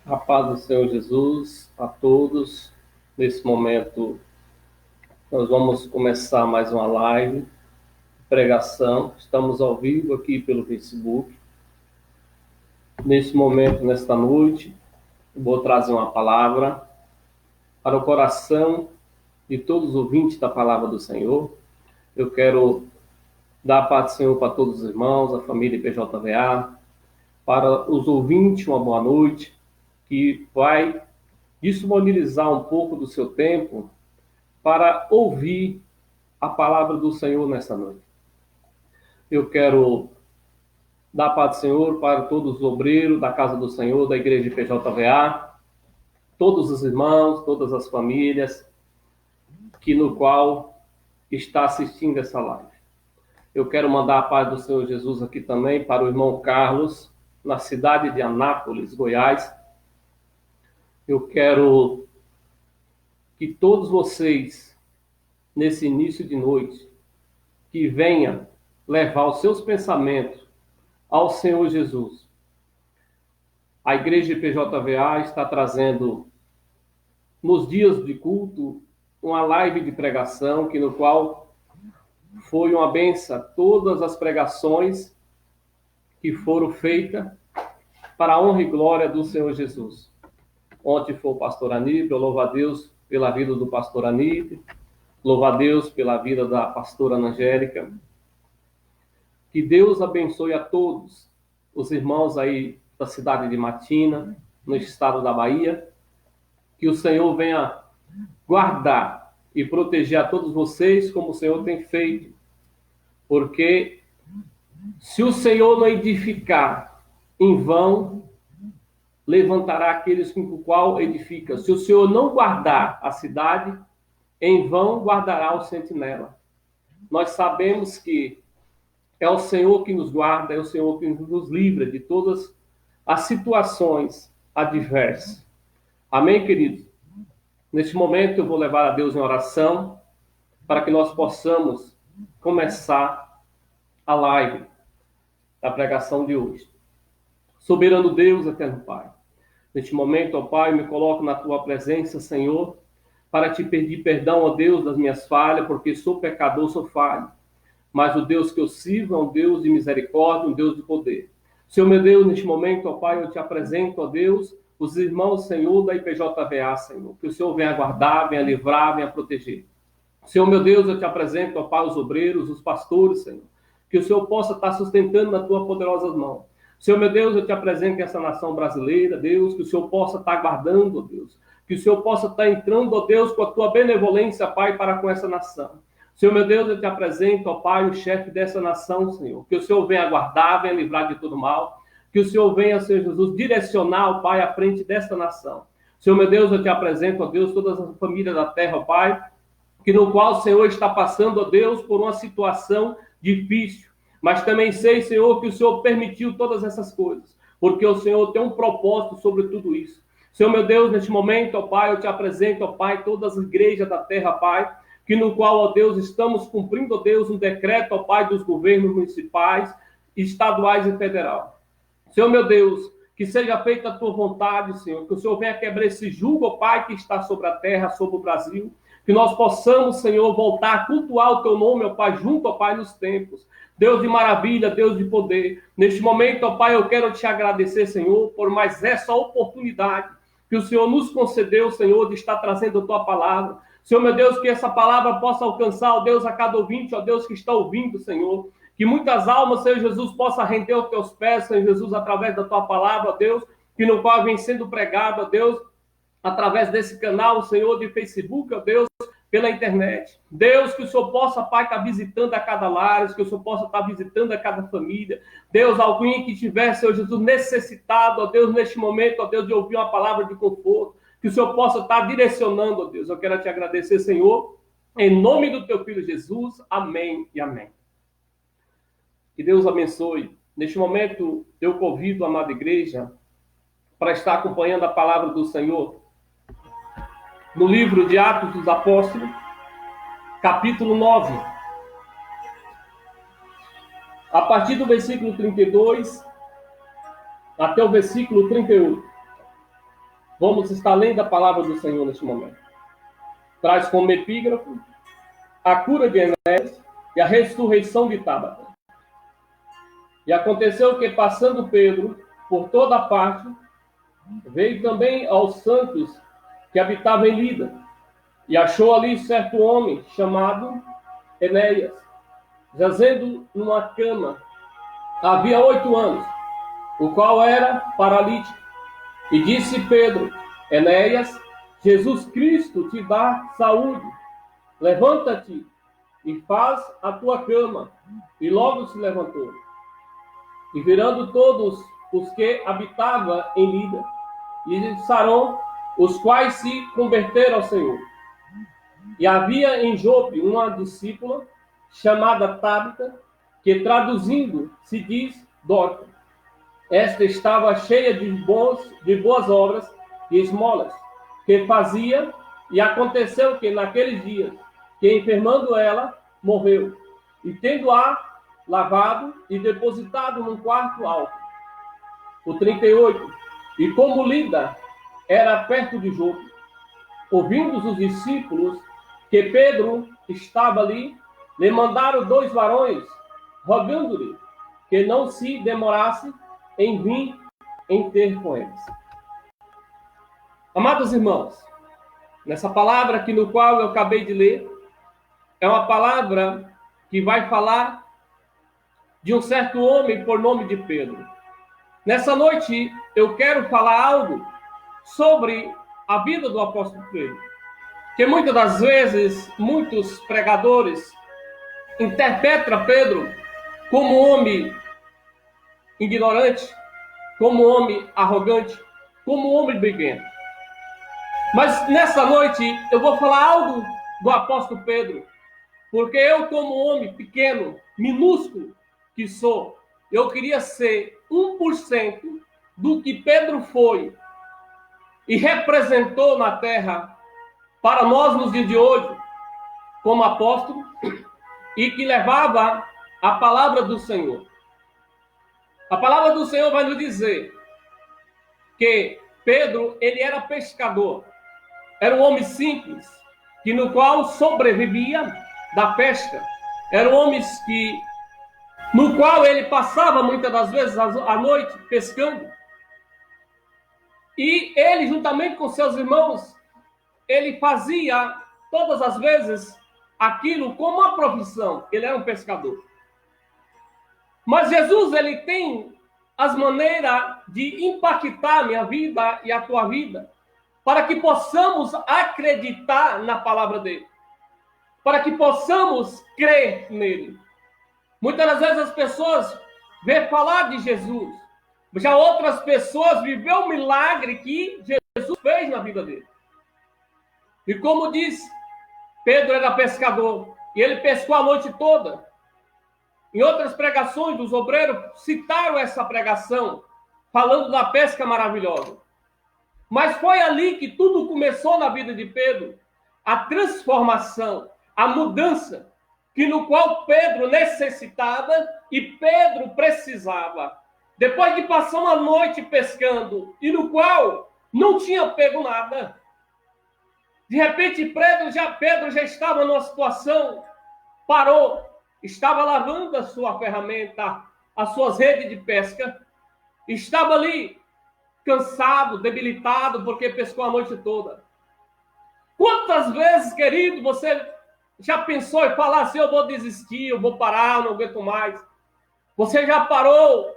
A paz do Senhor Jesus a todos. Nesse momento, nós vamos começar mais uma live, pregação. Estamos ao vivo aqui pelo Facebook. Nesse momento, nesta noite, vou trazer uma palavra para o coração de todos os ouvintes da palavra do Senhor. Eu quero dar a paz do Senhor para todos os irmãos, a família PJVA, para os ouvintes, uma boa noite, que vai disponibilizar um pouco do seu tempo para ouvir a palavra do Senhor nessa noite. Eu quero dar a paz do Senhor para todos os obreiros da casa do Senhor, da igreja PJVA, todos os irmãos, todas as famílias que no qual está assistindo essa live. Eu quero mandar a paz do Senhor Jesus aqui também para o irmão Carlos, na cidade de Anápolis, Goiás. Eu quero que todos vocês, nesse início de noite, que venham levar os seus pensamentos ao Senhor Jesus. A igreja PJVA está trazendo, nos dias de culto, uma live de pregação, no qual foi uma benção todas as pregações que foram feitas para a honra e glória do Senhor Jesus. Ontem foi o pastor Aníbal, louvo a Deus pela vida do pastor Aníbal, louvo a Deus pela vida da pastora Angélica. Que Deus abençoe a todos os irmãos aí da cidade de Matina, no estado da Bahia. Que o Senhor venha guardar e proteger a todos vocês como o Senhor tem feito. Porque se o Senhor não edificar, em vão levantará aqueles com o qual edifica. Se o Senhor não guardar a cidade, em vão guardará o sentinela. Nós sabemos que é o Senhor que nos guarda, é o Senhor que nos livra de todas as situações adversas. Amém, queridos? Neste momento eu vou levar a Deus em oração para que nós possamos começar a live da pregação de hoje. Soberano Deus, eterno Pai, neste momento, ó Pai, me coloco na Tua presença, Senhor, para Te pedir perdão, ó Deus, das minhas falhas, porque sou pecador, sou falho. Mas o Deus que eu sirvo é um Deus de misericórdia, um Deus de poder. Senhor, meu Deus, neste momento, ó Pai, eu Te apresento, ó Deus, os irmãos, Senhor, da IPJVA, Senhor. Que o Senhor venha guardar, venha livrar, venha proteger. Senhor, meu Deus, eu Te apresento, ó Pai, os obreiros, os pastores, Senhor. Que o Senhor possa estar sustentando na Tua poderosa mão. Senhor, meu Deus, eu Te apresento essa nação brasileira, Deus, que o Senhor possa estar guardando, ó Deus. Que o Senhor possa estar entrando, ó Deus, com a Tua benevolência, Pai, para com essa nação. Senhor, meu Deus, eu Te apresento, ó Pai, o chefe dessa nação, Senhor. Que o Senhor venha guardar, venha livrar de todo mal. Que o Senhor venha, Senhor Jesus, direcionar, ó Pai, à frente desta nação. Senhor, meu Deus, eu Te apresento, ó Deus, todas as famílias da terra, ó Pai, que no qual o Senhor está passando, ó Deus, por uma situação difícil. Mas também sei, Senhor, que o Senhor permitiu todas essas coisas, porque o Senhor tem um propósito sobre tudo isso. Senhor, meu Deus, neste momento, ó Pai, eu Te apresento, ó Pai, todas as igrejas da terra, Pai, que no qual, ó Deus, estamos cumprindo, ó Deus, um decreto, ó Pai, dos governos municipais, estaduais e federal. Senhor, meu Deus, que seja feita a Tua vontade, Senhor, que o Senhor venha quebrar esse jugo, ó Pai, que está sobre a terra, sobre o Brasil, que nós possamos, Senhor, voltar a cultuar o Teu nome, ó Pai, junto, ó Pai, nos tempos. Deus de maravilha, Deus de poder. Neste momento, ó Pai, eu quero Te agradecer, Senhor, por mais essa oportunidade que o Senhor nos concedeu, Senhor, de estar trazendo a Tua palavra. Senhor, meu Deus, que essa palavra possa alcançar, ó Deus, a cada ouvinte, ó Deus, que está ouvindo, Senhor. Que muitas almas, Senhor Jesus, possa render aos Teus pés, Senhor Jesus, através da Tua palavra, ó Deus, que no qual vem sendo pregado, ó Deus, através desse canal, Senhor, de Facebook, ó Deus, pela internet. Deus, que o Senhor possa, Pai, estar visitando a cada lar, que o Senhor possa estar visitando a cada família. Deus, alguém que estiver, Senhor Jesus, necessitado, ó Deus, neste momento, ó Deus, de ouvir uma palavra de conforto, que o Senhor possa estar direcionando, ó Deus. Eu quero Te agradecer, Senhor, em nome do Teu Filho Jesus. Amém e amém. Que Deus abençoe. Neste momento, eu convido a amada igreja para estar acompanhando a palavra do Senhor no livro de Atos dos Apóstolos, capítulo 9. A partir do versículo 32 até o versículo 38. vamos estar lendo a palavra do Senhor neste momento. Traz como epígrafo a cura de Enéas e a ressurreição de Tábata. E aconteceu que, passando Pedro por toda parte, veio também aos santos que habitavam em Lida, e achou ali certo homem chamado Enéas, jazendo numa cama, havia 8 anos, o qual era paralítico. E disse Pedro: Enéas, Jesus Cristo te dá saúde, levanta-te e faz a tua cama. E logo se levantou. E virando todos os que habitavam em Lida e Saron, os quais se converteram ao Senhor. E havia em Jope uma discípula chamada Tábita, que traduzindo se diz Dorca. Esta estava cheia de boas obras e esmolas, que fazia, e aconteceu que naqueles dias, que enfermando ela, morreu, e tendo-a lavado e depositado num quarto alto. O 38. E como Lida era perto de Jope, ouvindo os discípulos que Pedro estava ali, lhe mandaram 2 varões, rogando-lhe que não se demorasse em vir em ter com eles. Amados irmãos, nessa palavra aqui no qual eu acabei de ler, é uma palavra que vai falar de um certo homem por nome de Pedro. Nessa noite eu quero falar algo sobre a vida do apóstolo Pedro, que muitas das vezes muitos pregadores interpretam Pedro como um homem ignorante, como um homem arrogante, como um homem briguento. Mas nessa noite eu vou falar algo do apóstolo Pedro, porque eu, como homem pequeno, minúsculo que sou, eu queria ser 1% do que Pedro foi e representou na terra para nós nos dias de hoje, como apóstolo, e que levava a palavra do Senhor. A palavra do Senhor vai nos dizer que Pedro, ele era pescador, era um homem simples, que no qual sobrevivia da pesca. Era um homem no qual ele passava muitas das vezes à noite pescando. E ele, juntamente com seus irmãos, ele fazia todas as vezes aquilo como uma profissão. Ele era um pescador. Mas Jesus, ele tem as maneiras de impactar a minha vida e a tua vida, para que possamos acreditar na palavra dele, para que possamos crer nele. Muitas das vezes as pessoas vê falar de Jesus, já outras pessoas viveu o milagre que Jesus fez na vida dele. E como diz, Pedro era pescador, e ele pescou a noite toda. Em outras pregações dos obreiros citaram essa pregação, falando da pesca maravilhosa. Mas foi ali que tudo começou na vida de Pedro, a transformação, a mudança, que no qual Pedro necessitava e Pedro precisava. Depois de passar uma noite pescando, e no qual não tinha pego nada, de repente Pedro já estava numa situação, parou, estava lavando a sua ferramenta, as suas redes de pesca, estava ali cansado, debilitado, porque pescou a noite toda. Quantas vezes, querido, você já pensou em falar assim, eu vou desistir, eu vou parar, eu não aguento mais? Você já parou?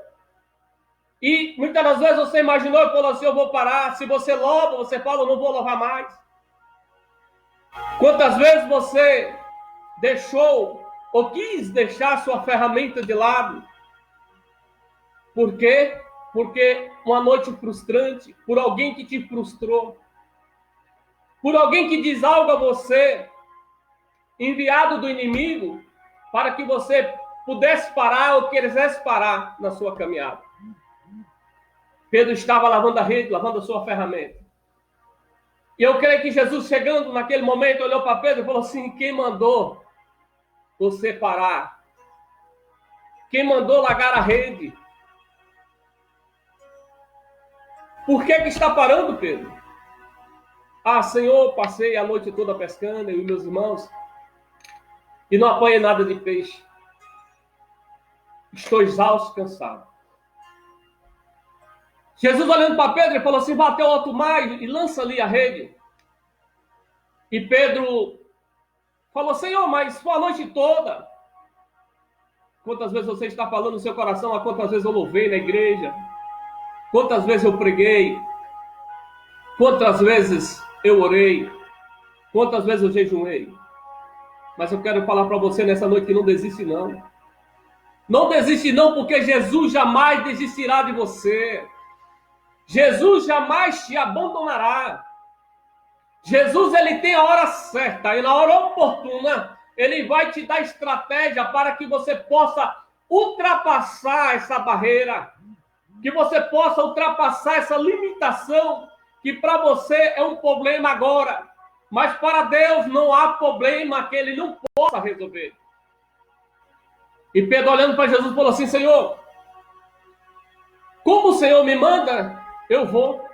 E muitas das vezes você imaginou e falou assim, eu vou parar. Se você louva, você fala, eu não vou louvar mais. Quantas vezes você deixou ou quis deixar sua ferramenta de lado? Por quê? Porque uma noite frustrante, por alguém que te frustrou, por alguém que diz algo a você, enviado do inimigo, para que você pudesse parar ou quisesse parar na sua caminhada. Pedro estava lavando a rede, lavando a sua ferramenta. E eu creio que Jesus, chegando naquele momento, olhou para Pedro e falou assim, quem mandou você parar? Quem mandou largar a rede? Por que está parando, Pedro? Ah, Senhor, passei a noite toda pescando, eu e meus irmãos, e não apanhei nada de peixe. Estou exausto, cansado. Jesus olhando para Pedro, ele falou assim, vá até o alto mar e lança ali a rede. E Pedro falou, Senhor, mas foi a noite toda. Quantas vezes você está falando no seu coração, a quantas vezes eu louvei na igreja, quantas vezes eu preguei, quantas vezes eu orei, quantas vezes eu jejuei. Mas eu quero falar para você nessa noite que não desiste não. Não desiste não, porque Jesus jamais desistirá de você. Jesus jamais te abandonará. Jesus, ele tem a hora certa e na hora oportuna, ele vai te dar estratégia para que você possa ultrapassar essa barreira, que você possa ultrapassar essa limitação que para você é um problema agora, mas para Deus não há problema que ele não possa resolver. E Pedro olhando para Jesus falou assim, Senhor, como o Senhor me manda, eu vou.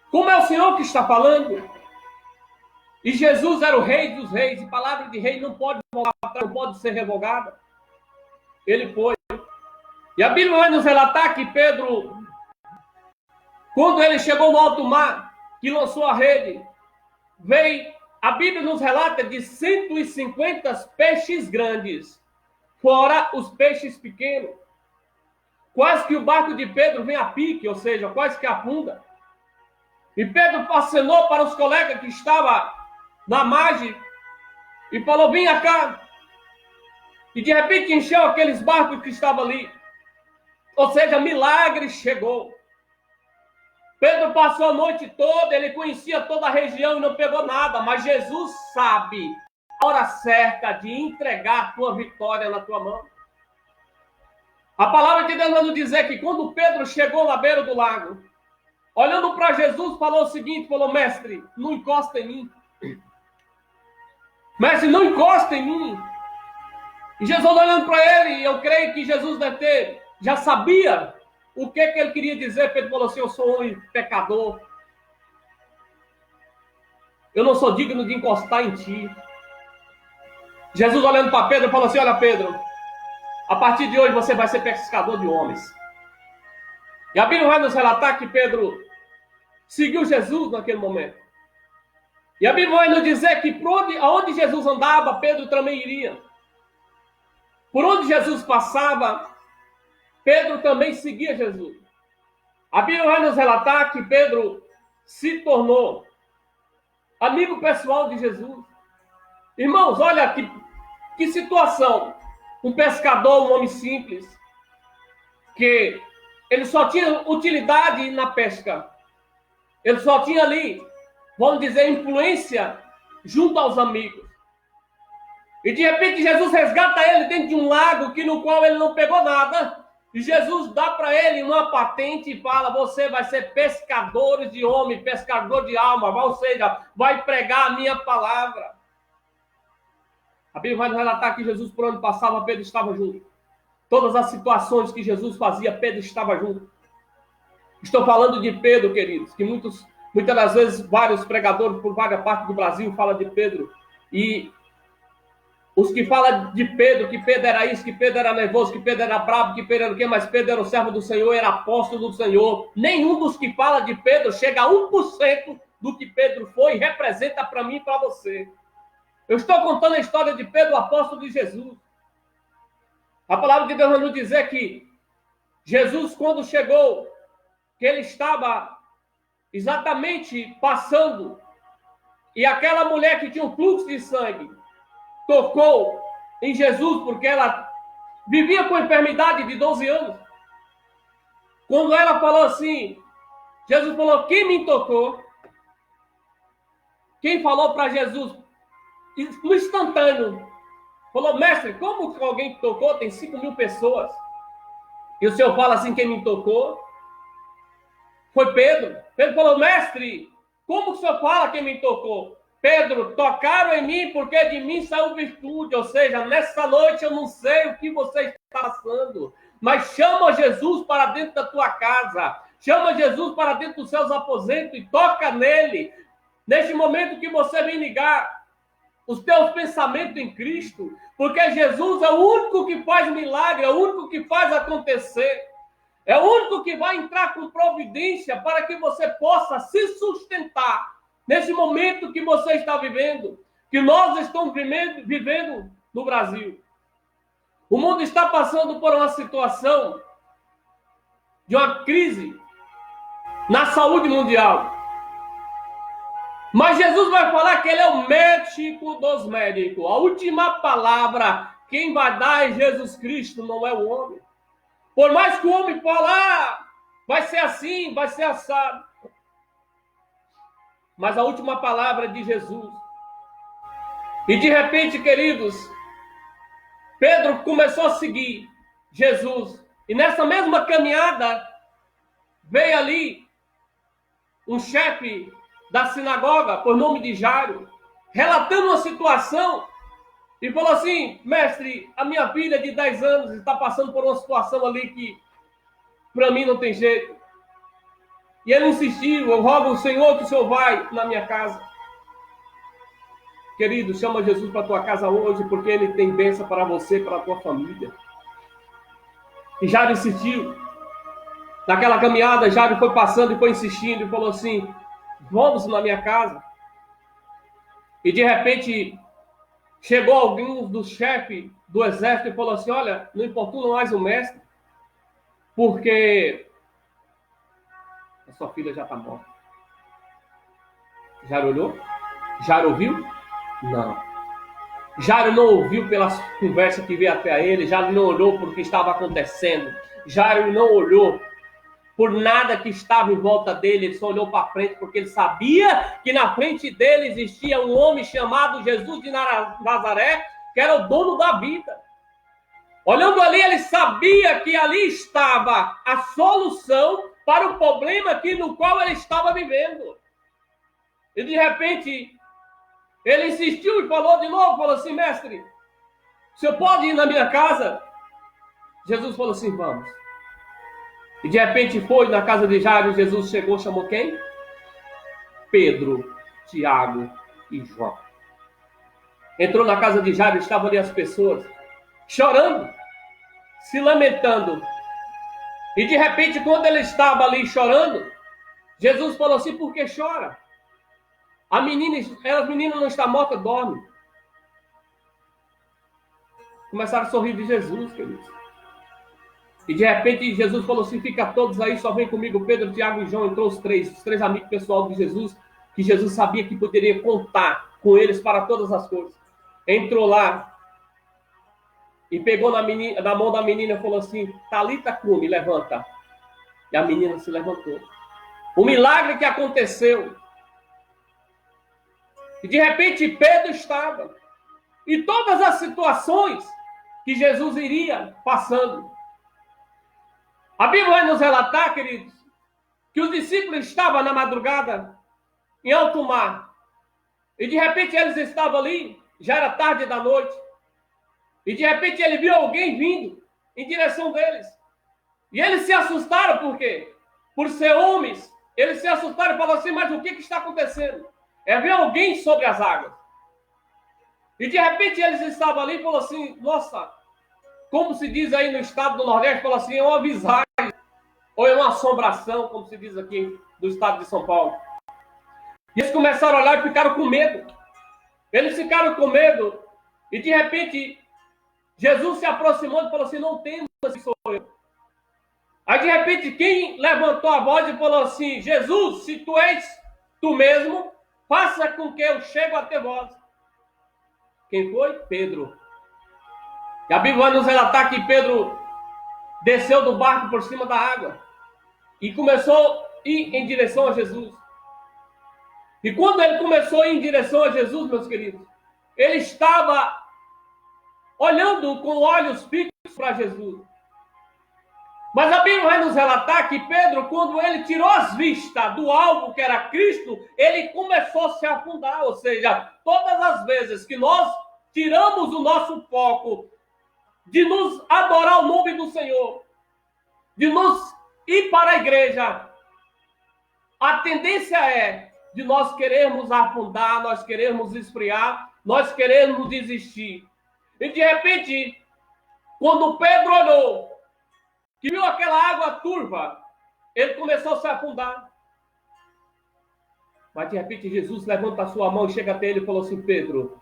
Como é o Senhor que está falando? E Jesus era o rei dos reis, e palavra de rei não pode voltar, não pode ser revogada. Ele foi. E a Bíblia vai nos relatar que Pedro, quando ele chegou no alto mar, que lançou a rede, veio, a Bíblia nos relata de 150 peixes grandes, fora os peixes pequenos. Quase que o barco de Pedro vem a pique, ou seja, quase que afunda. E Pedro acenou para os colegas que estavam na margem e falou, vinha cá. E de repente encheu aqueles barcos que estavam ali. Ou seja, milagre chegou. Pedro passou a noite toda, ele conhecia toda a região e não pegou nada, mas Jesus sabe a hora certa de entregar a tua vitória na tua mão. A palavra de Deus vai nos dizer que quando Pedro chegou na beira do lago, olhando para Jesus, falou o seguinte, falou, mestre, não encosta em mim. Mestre, não encosta em mim. E Jesus olhando para ele, eu creio que Jesus deve ter, já sabia o que ele queria dizer. Pedro falou assim, eu sou um pecador. Eu não sou digno de encostar em ti. Jesus olhando para Pedro, falou assim, olha Pedro, a partir de hoje você vai ser pescador de homens. E a Bíblia vai nos relatar que Pedro seguiu Jesus naquele momento. E a Bíblia vai nos dizer que aonde Jesus andava, Pedro também iria. Por onde Jesus passava, Pedro também seguia Jesus. A Bíblia vai nos relatar que Pedro se tornou amigo pessoal de Jesus. Irmãos, olha que situação. Um pescador, um homem simples, que ele só tinha utilidade na pesca. Ele só tinha ali, vamos dizer, influência junto aos amigos. E de repente Jesus resgata ele dentro de um lago no qual ele não pegou nada. E Jesus dá para ele uma patente e fala, você vai ser pescador de homem, pescador de alma, ou seja, vai pregar a minha palavra. A Bíblia vai nos relatar que Jesus, por onde passava, Pedro estava junto. Todas as situações que Jesus fazia, Pedro estava junto. Estou falando de Pedro, queridos, que muitas das vezes vários pregadores por várias partes do Brasil falam de Pedro. E os que falam de Pedro, que Pedro era isso, que Pedro era nervoso, que Pedro era bravo, que Pedro era o quê, mas Pedro era o servo do Senhor, era apóstolo do Senhor. Nenhum dos que fala de Pedro chega a 1% do que Pedro foi e representa para mim e para você. Eu estou contando a história de Pedro, o apóstolo de Jesus. A palavra de Deus vai nos dizer que Jesus, quando chegou, que ele estava exatamente passando, e aquela mulher que tinha um fluxo de sangue tocou em Jesus, porque ela vivia com enfermidade de 12 anos. Quando ela falou assim, Jesus falou, quem me tocou? Quem falou para Jesus? No instantâneo, falou, mestre, como que alguém tocou? Tem 5.000 pessoas. E o Senhor fala assim, quem me tocou? Foi Pedro. Pedro falou, mestre, como que o Senhor fala quem me tocou? Pedro, tocaram em mim porque de mim saiu virtude. Ou seja, nessa noite eu não sei o que você está passando, mas chama Jesus para dentro da tua casa. Chama Jesus para dentro dos seus aposentos e toca nele. Neste momento que você vem ligar os teus pensamentos em Cristo, porque Jesus é o único que faz milagre, é o único que faz acontecer, é o único que vai entrar com providência para que você possa se sustentar nesse momento que você está vivendo, que nós estamos vivendo no Brasil. O mundo está passando por uma situação de uma crise na saúde mundial. Mas Jesus vai falar que ele é o médico dos médicos. A última palavra, quem vai dar é Jesus Cristo, não é o homem. Por mais que o homem fale, vai ser assim, vai ser assado. Mas a última palavra é de Jesus. E de repente, queridos, Pedro começou a seguir Jesus. E nessa mesma caminhada, veio ali um chefe da sinagoga, por nome de Jairo, relatando uma situação, e falou assim: mestre, a minha filha de 10 anos está passando por uma situação ali que para mim não tem jeito. E ele insistiu: eu rogo ao Senhor que o Senhor vai na minha casa. Querido, chama Jesus para a tua casa hoje, porque ele tem bênção para você, para a tua família. E Jairo insistiu. Naquela caminhada, Jairo foi passando e foi insistindo e falou assim: vamos na minha casa. E de repente chegou alguém do chefe do exército e falou assim: olha, não importuna mais o mestre, porque a sua filha já está morta. Jairo olhou? Jairo ouviu? Não. Jairo não ouviu pela conversa que veio até ele, Jairo não olhou por o que estava acontecendo, Jairo não olhou por nada que estava em volta dele, ele só olhou para frente porque ele sabia que na frente dele existia um homem chamado Jesus de Nazaré, que era o dono da vida. Olhando ali, ele sabia que ali estava a solução para o problema no qual ele estava vivendo. E de repente, ele insistiu e falou de novo, falou assim: mestre, o senhor pode ir na minha casa? Jesus falou assim: vamos. E de repente foi na casa de Jairo, Jesus chegou, chamou quem? Pedro, Tiago e João. Entrou na casa de Jairo, estavam ali as pessoas chorando, se lamentando. E de repente, quando ele estava ali chorando, Jesus falou assim: por que chora? A menina não está morta, dorme. Começaram a sorrir de Jesus, queridos. E de repente Jesus falou assim: fica todos aí, só vem comigo. Pedro, Tiago e João, entrou os três amigos pessoal de Jesus, que Jesus sabia que poderia contar com eles para todas as coisas. Entrou lá e pegou na mão da menina e falou assim: Talita cumi, levanta. E a menina se levantou. O milagre que aconteceu. E de repente Pedro estava. E todas as situações que Jesus iria passando. A Bíblia vai nos relatar, queridos, que os discípulos estavam na madrugada em alto mar. E de repente eles estavam ali, já era tarde da noite. E de repente ele viu alguém vindo em direção deles. E eles se assustaram, por quê? Por ser homens. Eles se assustaram e falaram assim: mas o que está acontecendo? É ver alguém sobre as águas. E de repente eles estavam ali e falaram assim: nossa, como se diz aí no estado do Nordeste, fala assim: é uma visagem, ou é uma assombração, como se diz aqui do estado de São Paulo. E eles começaram a olhar e ficaram com medo. Eles ficaram com medo, e de repente, Jesus se aproximou e falou assim: não temas, sou eu. Aí de repente, quem levantou a voz e falou assim: Jesus, se tu és tu mesmo, faça com que eu chegue até vós. Quem foi? Pedro. E a Bíblia vai nos relatar que Pedro desceu do barco por cima da água e começou a ir em direção a Jesus. E quando ele começou a ir em direção a Jesus, meus queridos, ele estava olhando com olhos fixos para Jesus. Mas a Bíblia vai nos relatar que Pedro, quando ele tirou as vistas do alvo que era Cristo, ele começou a se afundar. Ou seja, todas as vezes que nós tiramos o nosso foco de nos adorar o nome do Senhor, de nos ir para a igreja, a tendência é de nós querermos afundar, nós querermos esfriar, nós querermos desistir. E de repente, quando Pedro olhou, que viu aquela água turva, ele começou a se afundar. Mas de repente Jesus levanta a sua mão e chega até ele e falou assim: Pedro.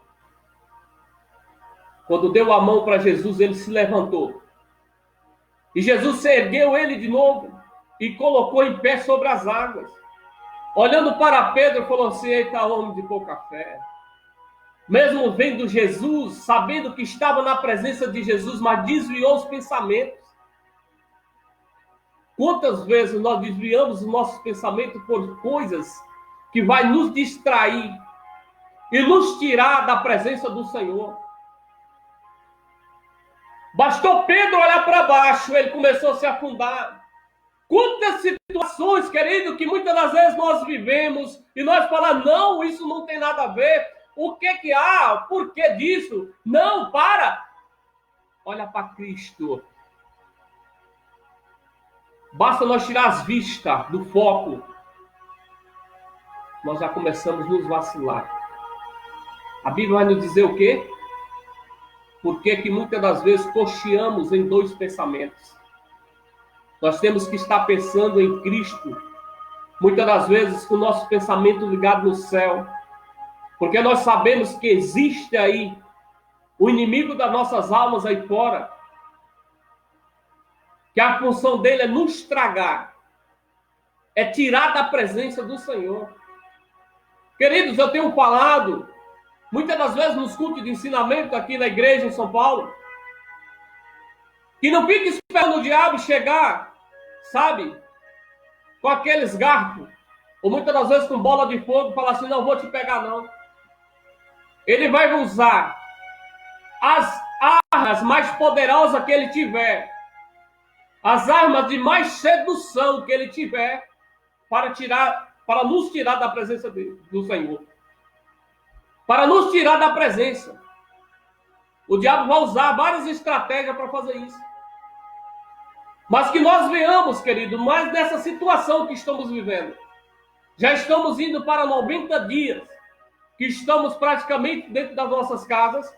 Quando deu a mão para Jesus, ele se levantou. E Jesus ergueu ele de novo e colocou em pé sobre as águas. Olhando para Pedro, falou assim: eita, homem de pouca fé. Mesmo vendo Jesus, sabendo que estava na presença de Jesus, mas desviou os pensamentos. Quantas vezes nós desviamos os nossos pensamentos por coisas que vai nos distrair e nos tirar da presença do Senhor? Bastou Pedro olhar para baixo, ele começou a se afundar. Quantas situações, querido, que muitas das vezes nós vivemos e nós falamos: não, isso não tem nada a ver. O que há? Por que disso? Não, para. Olha para Cristo. Basta nós tirar as vistas do foco. Nós já começamos a nos vacilar. A Bíblia vai nos dizer o quê? Porque que muitas das vezes cocheamos em dois pensamentos. Nós temos que estar pensando em Cristo. Muitas das vezes com o nosso pensamento ligado no céu. Porque nós sabemos que existe aí o inimigo das nossas almas aí fora. Que a função dele é nos estragar. É tirar da presença do Senhor. Queridos, eu tenho falado muitas das vezes nos cultos de ensinamento aqui na igreja em São Paulo, que não fique esperando o diabo chegar, sabe, com aqueles garfos, ou muitas das vezes com bola de fogo, e falar assim: não vou te pegar não. Ele vai usar as armas mais poderosas que ele tiver, as armas de mais sedução que ele tiver, para nos tirar da presença do Senhor. Para nos tirar da presença. O diabo vai usar várias estratégias para fazer isso. Mas que nós venhamos, querido, mais nessa situação que estamos vivendo. Já estamos indo para 90 dias, que estamos praticamente dentro das nossas casas.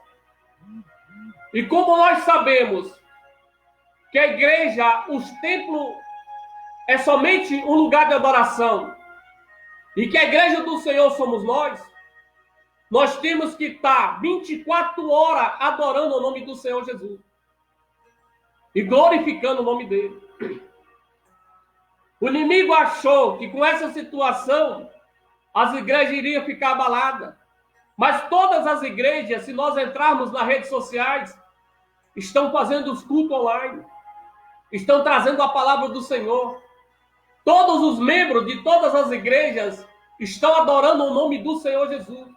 E como nós sabemos que a igreja, os templos, é somente um lugar de adoração, e que a igreja do Senhor somos nós temos que estar 24 horas adorando o nome do Senhor Jesus. E glorificando o nome dele. O inimigo achou que com essa situação as igrejas iriam ficar abaladas. Mas todas as igrejas, se nós entrarmos nas redes sociais, estão fazendo os cultos online. Estão trazendo a palavra do Senhor. Todos os membros de todas as igrejas estão adorando o nome do Senhor Jesus.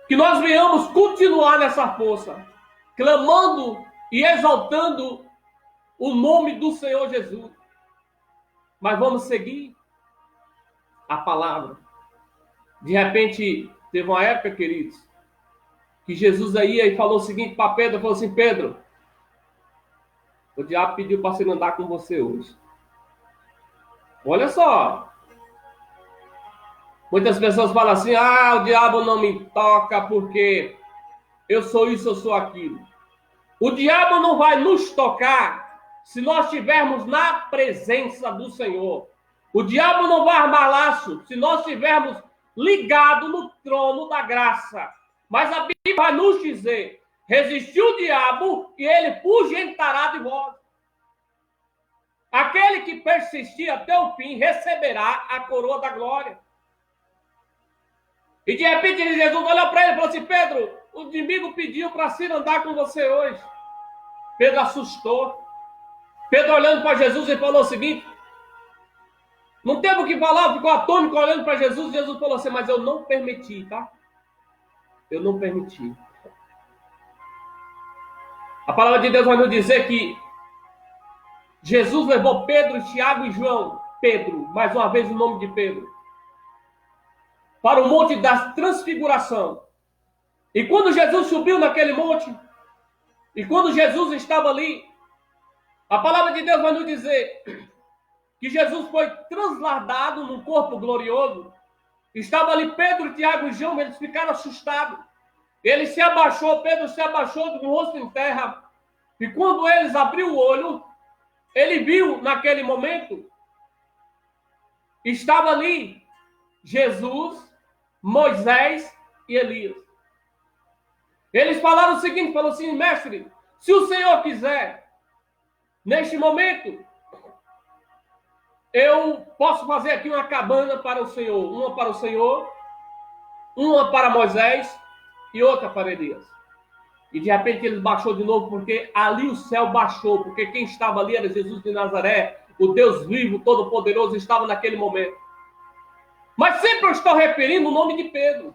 Que nós venhamos continuar nessa força, clamando e exaltando o nome do Senhor Jesus. Mas vamos seguir a palavra. De repente, teve uma época, queridos, que Jesus aí falou o seguinte para Pedro, falou assim: Pedro, o diabo pediu para você andar com você hoje. Olha só. Muitas pessoas falam assim: o diabo não me toca porque eu sou isso, eu sou aquilo. O diabo não vai nos tocar se nós estivermos na presença do Senhor. O diabo não vai armar laço se nós estivermos ligados no trono da graça. Mas a Bíblia vai nos dizer: resistiu o diabo e ele fugentará de vós. Aquele que persistir até o fim receberá a coroa da glória. E de repente Jesus olhou para ele e falou assim: Pedro, o inimigo pediu para se andar com você hoje. Pedro assustou. Pedro olhando para Jesus e falou o seguinte: não teve o que falar, ficou atônico olhando para Jesus. Jesus falou assim: mas eu não permiti, tá? Eu não permiti. A palavra de Deus vai nos dizer que Jesus levou Pedro, Tiago e João. Pedro, mais uma vez o nome de Pedro, para o monte da transfiguração. E quando Jesus subiu naquele monte, e quando Jesus estava ali, a palavra de Deus vai nos dizer que Jesus foi transladado num corpo glorioso, estava ali Pedro, Tiago e João, eles ficaram assustados. Ele se abaixou, Pedro se abaixou com o rosto em terra, e quando eles abriu o olho, ele viu naquele momento, estava ali Jesus, Moisés e Elias. Eles falaram o seguinte, falaram assim, mestre, se o Senhor quiser, neste momento, eu posso fazer aqui uma cabana para o Senhor, uma para o Senhor, uma para Moisés e outra para Elias. E de repente ele baixou de novo, porque ali o céu baixou, porque quem estava ali era Jesus de Nazaré, o Deus vivo, todo-poderoso, estava naquele momento. Mas sempre eu estou referindo o nome de Pedro.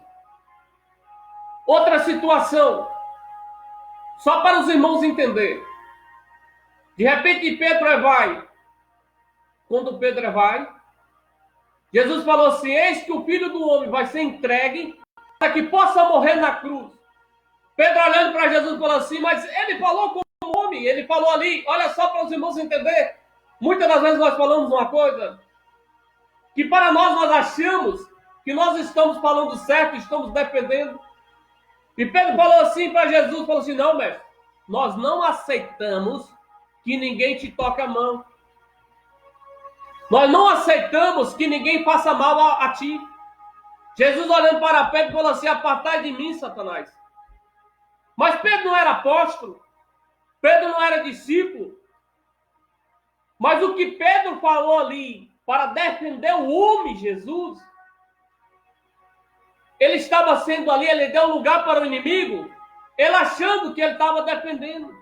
Outra situação, só para os irmãos entenderem. De repente Pedro vai. Quando Pedro vai, Jesus falou assim, eis que o Filho do Homem vai ser entregue para que possa morrer na cruz. Pedro olhando para Jesus falou assim, mas ele falou como homem, ele falou ali, olha só para os irmãos entenderem. Muitas das vezes nós falamos uma coisa, que para nós achamos que nós estamos falando certo, estamos defendendo. E Pedro falou assim para Jesus, falou assim, não, mestre, nós não aceitamos que ninguém te toque a mão. Nós não aceitamos que ninguém faça mal a ti. Jesus olhando para Pedro falou assim, apartai de mim, Satanás. Mas Pedro não era apóstolo, Pedro não era discípulo. Mas o que Pedro falou ali para defender o homem Jesus, ele estava sendo ali, ele deu lugar para o inimigo, ele achando que ele estava defendendo.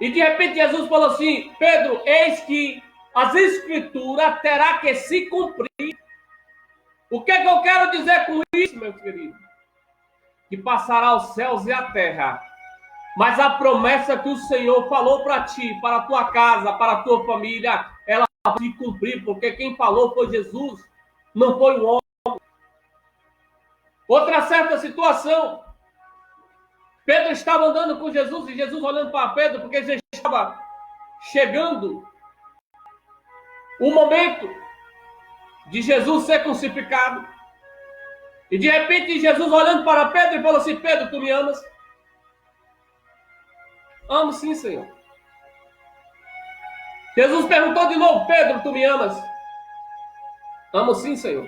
E de repente Jesus falou assim, Pedro, eis que as escrituras terá que se cumprir. O que é que eu quero dizer com isso, meu querido? Que passará os céus e a terra, mas a promessa que o Senhor falou para ti, para a tua casa, para a tua família, ela vai se cumprir, porque quem falou foi Jesus, não foi o homem. Outra certa situação, Pedro estava andando com Jesus, e Jesus olhando para Pedro, porque já estava chegando o momento de Jesus ser crucificado. E de repente Jesus olhando para Pedro e falou assim, Pedro, tu me amas? Amo sim, Senhor. Jesus perguntou de novo, Pedro, tu me amas? Amo sim, Senhor.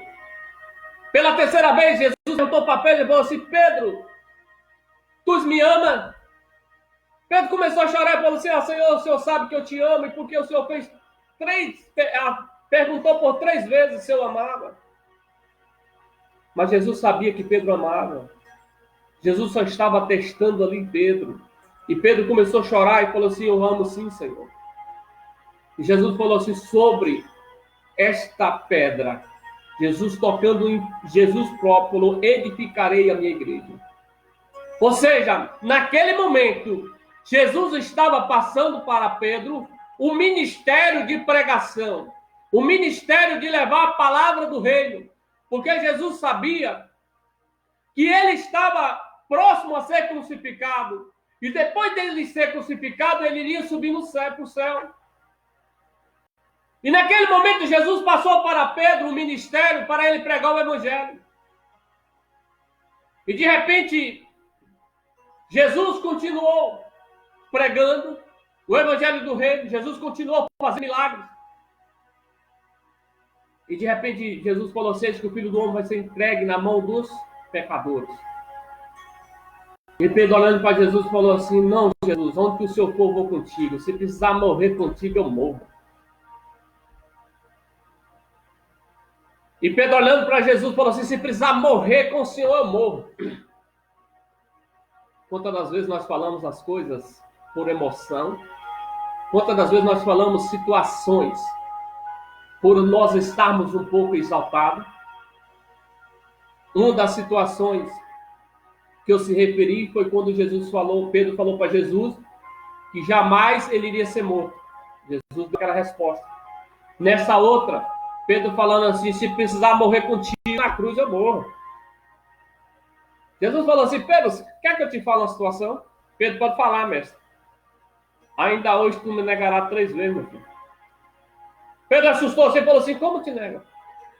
Pela terceira vez, Jesus perguntou para Pedro e falou assim, Pedro, tu me amas? Pedro começou a chorar e falou assim, Senhor, o Senhor sabe que eu te amo, e porque o Senhor fez perguntou por 3 vezes se eu amava. Mas Jesus sabia que Pedro amava. Jesus só estava testando ali Pedro. E Pedro começou a chorar e falou assim, eu amo sim, Senhor. E Jesus falou assim, sobre esta pedra, Jesus tocando em Jesus próprio, falou, edificarei a minha igreja. Ou seja, naquele momento, Jesus estava passando para Pedro o ministério de pregação, o ministério de levar a palavra do reino, porque Jesus sabia que ele estava próximo a ser crucificado, e depois dele ser crucificado, ele iria subir no céu, para o céu. E naquele momento, Jesus passou para Pedro o ministério para ele pregar o evangelho. E de repente, Jesus continuou pregando o evangelho do reino, Jesus continuou fazendo milagres. E de repente, Jesus falou assim, que o Filho do Homem vai ser entregue na mão dos pecadores. E Pedro, olhando para Jesus, falou assim, não, Jesus, onde que o Senhor for, eu vou contigo. Se precisar morrer contigo, eu morro. E Pedro, olhando para Jesus, falou assim, se precisar morrer com o Senhor, eu morro. Quantas das vezes nós falamos as coisas por emoção? Quantas das vezes nós falamos situações por nós estarmos um pouco exaltados? Uma das situações que eu se referi foi quando Jesus falou, Pedro falou para Jesus que jamais ele iria ser morto. Jesus deu aquela resposta. Nessa outra, Pedro falando assim, se precisar morrer contigo na cruz, eu morro. Jesus falou assim, Pedro, quer que eu te fale uma situação? Pedro, pode falar, mestre. Ainda hoje tu me negará 3 vezes, meu filho. Pedro assustou-se e falou assim, como te nega?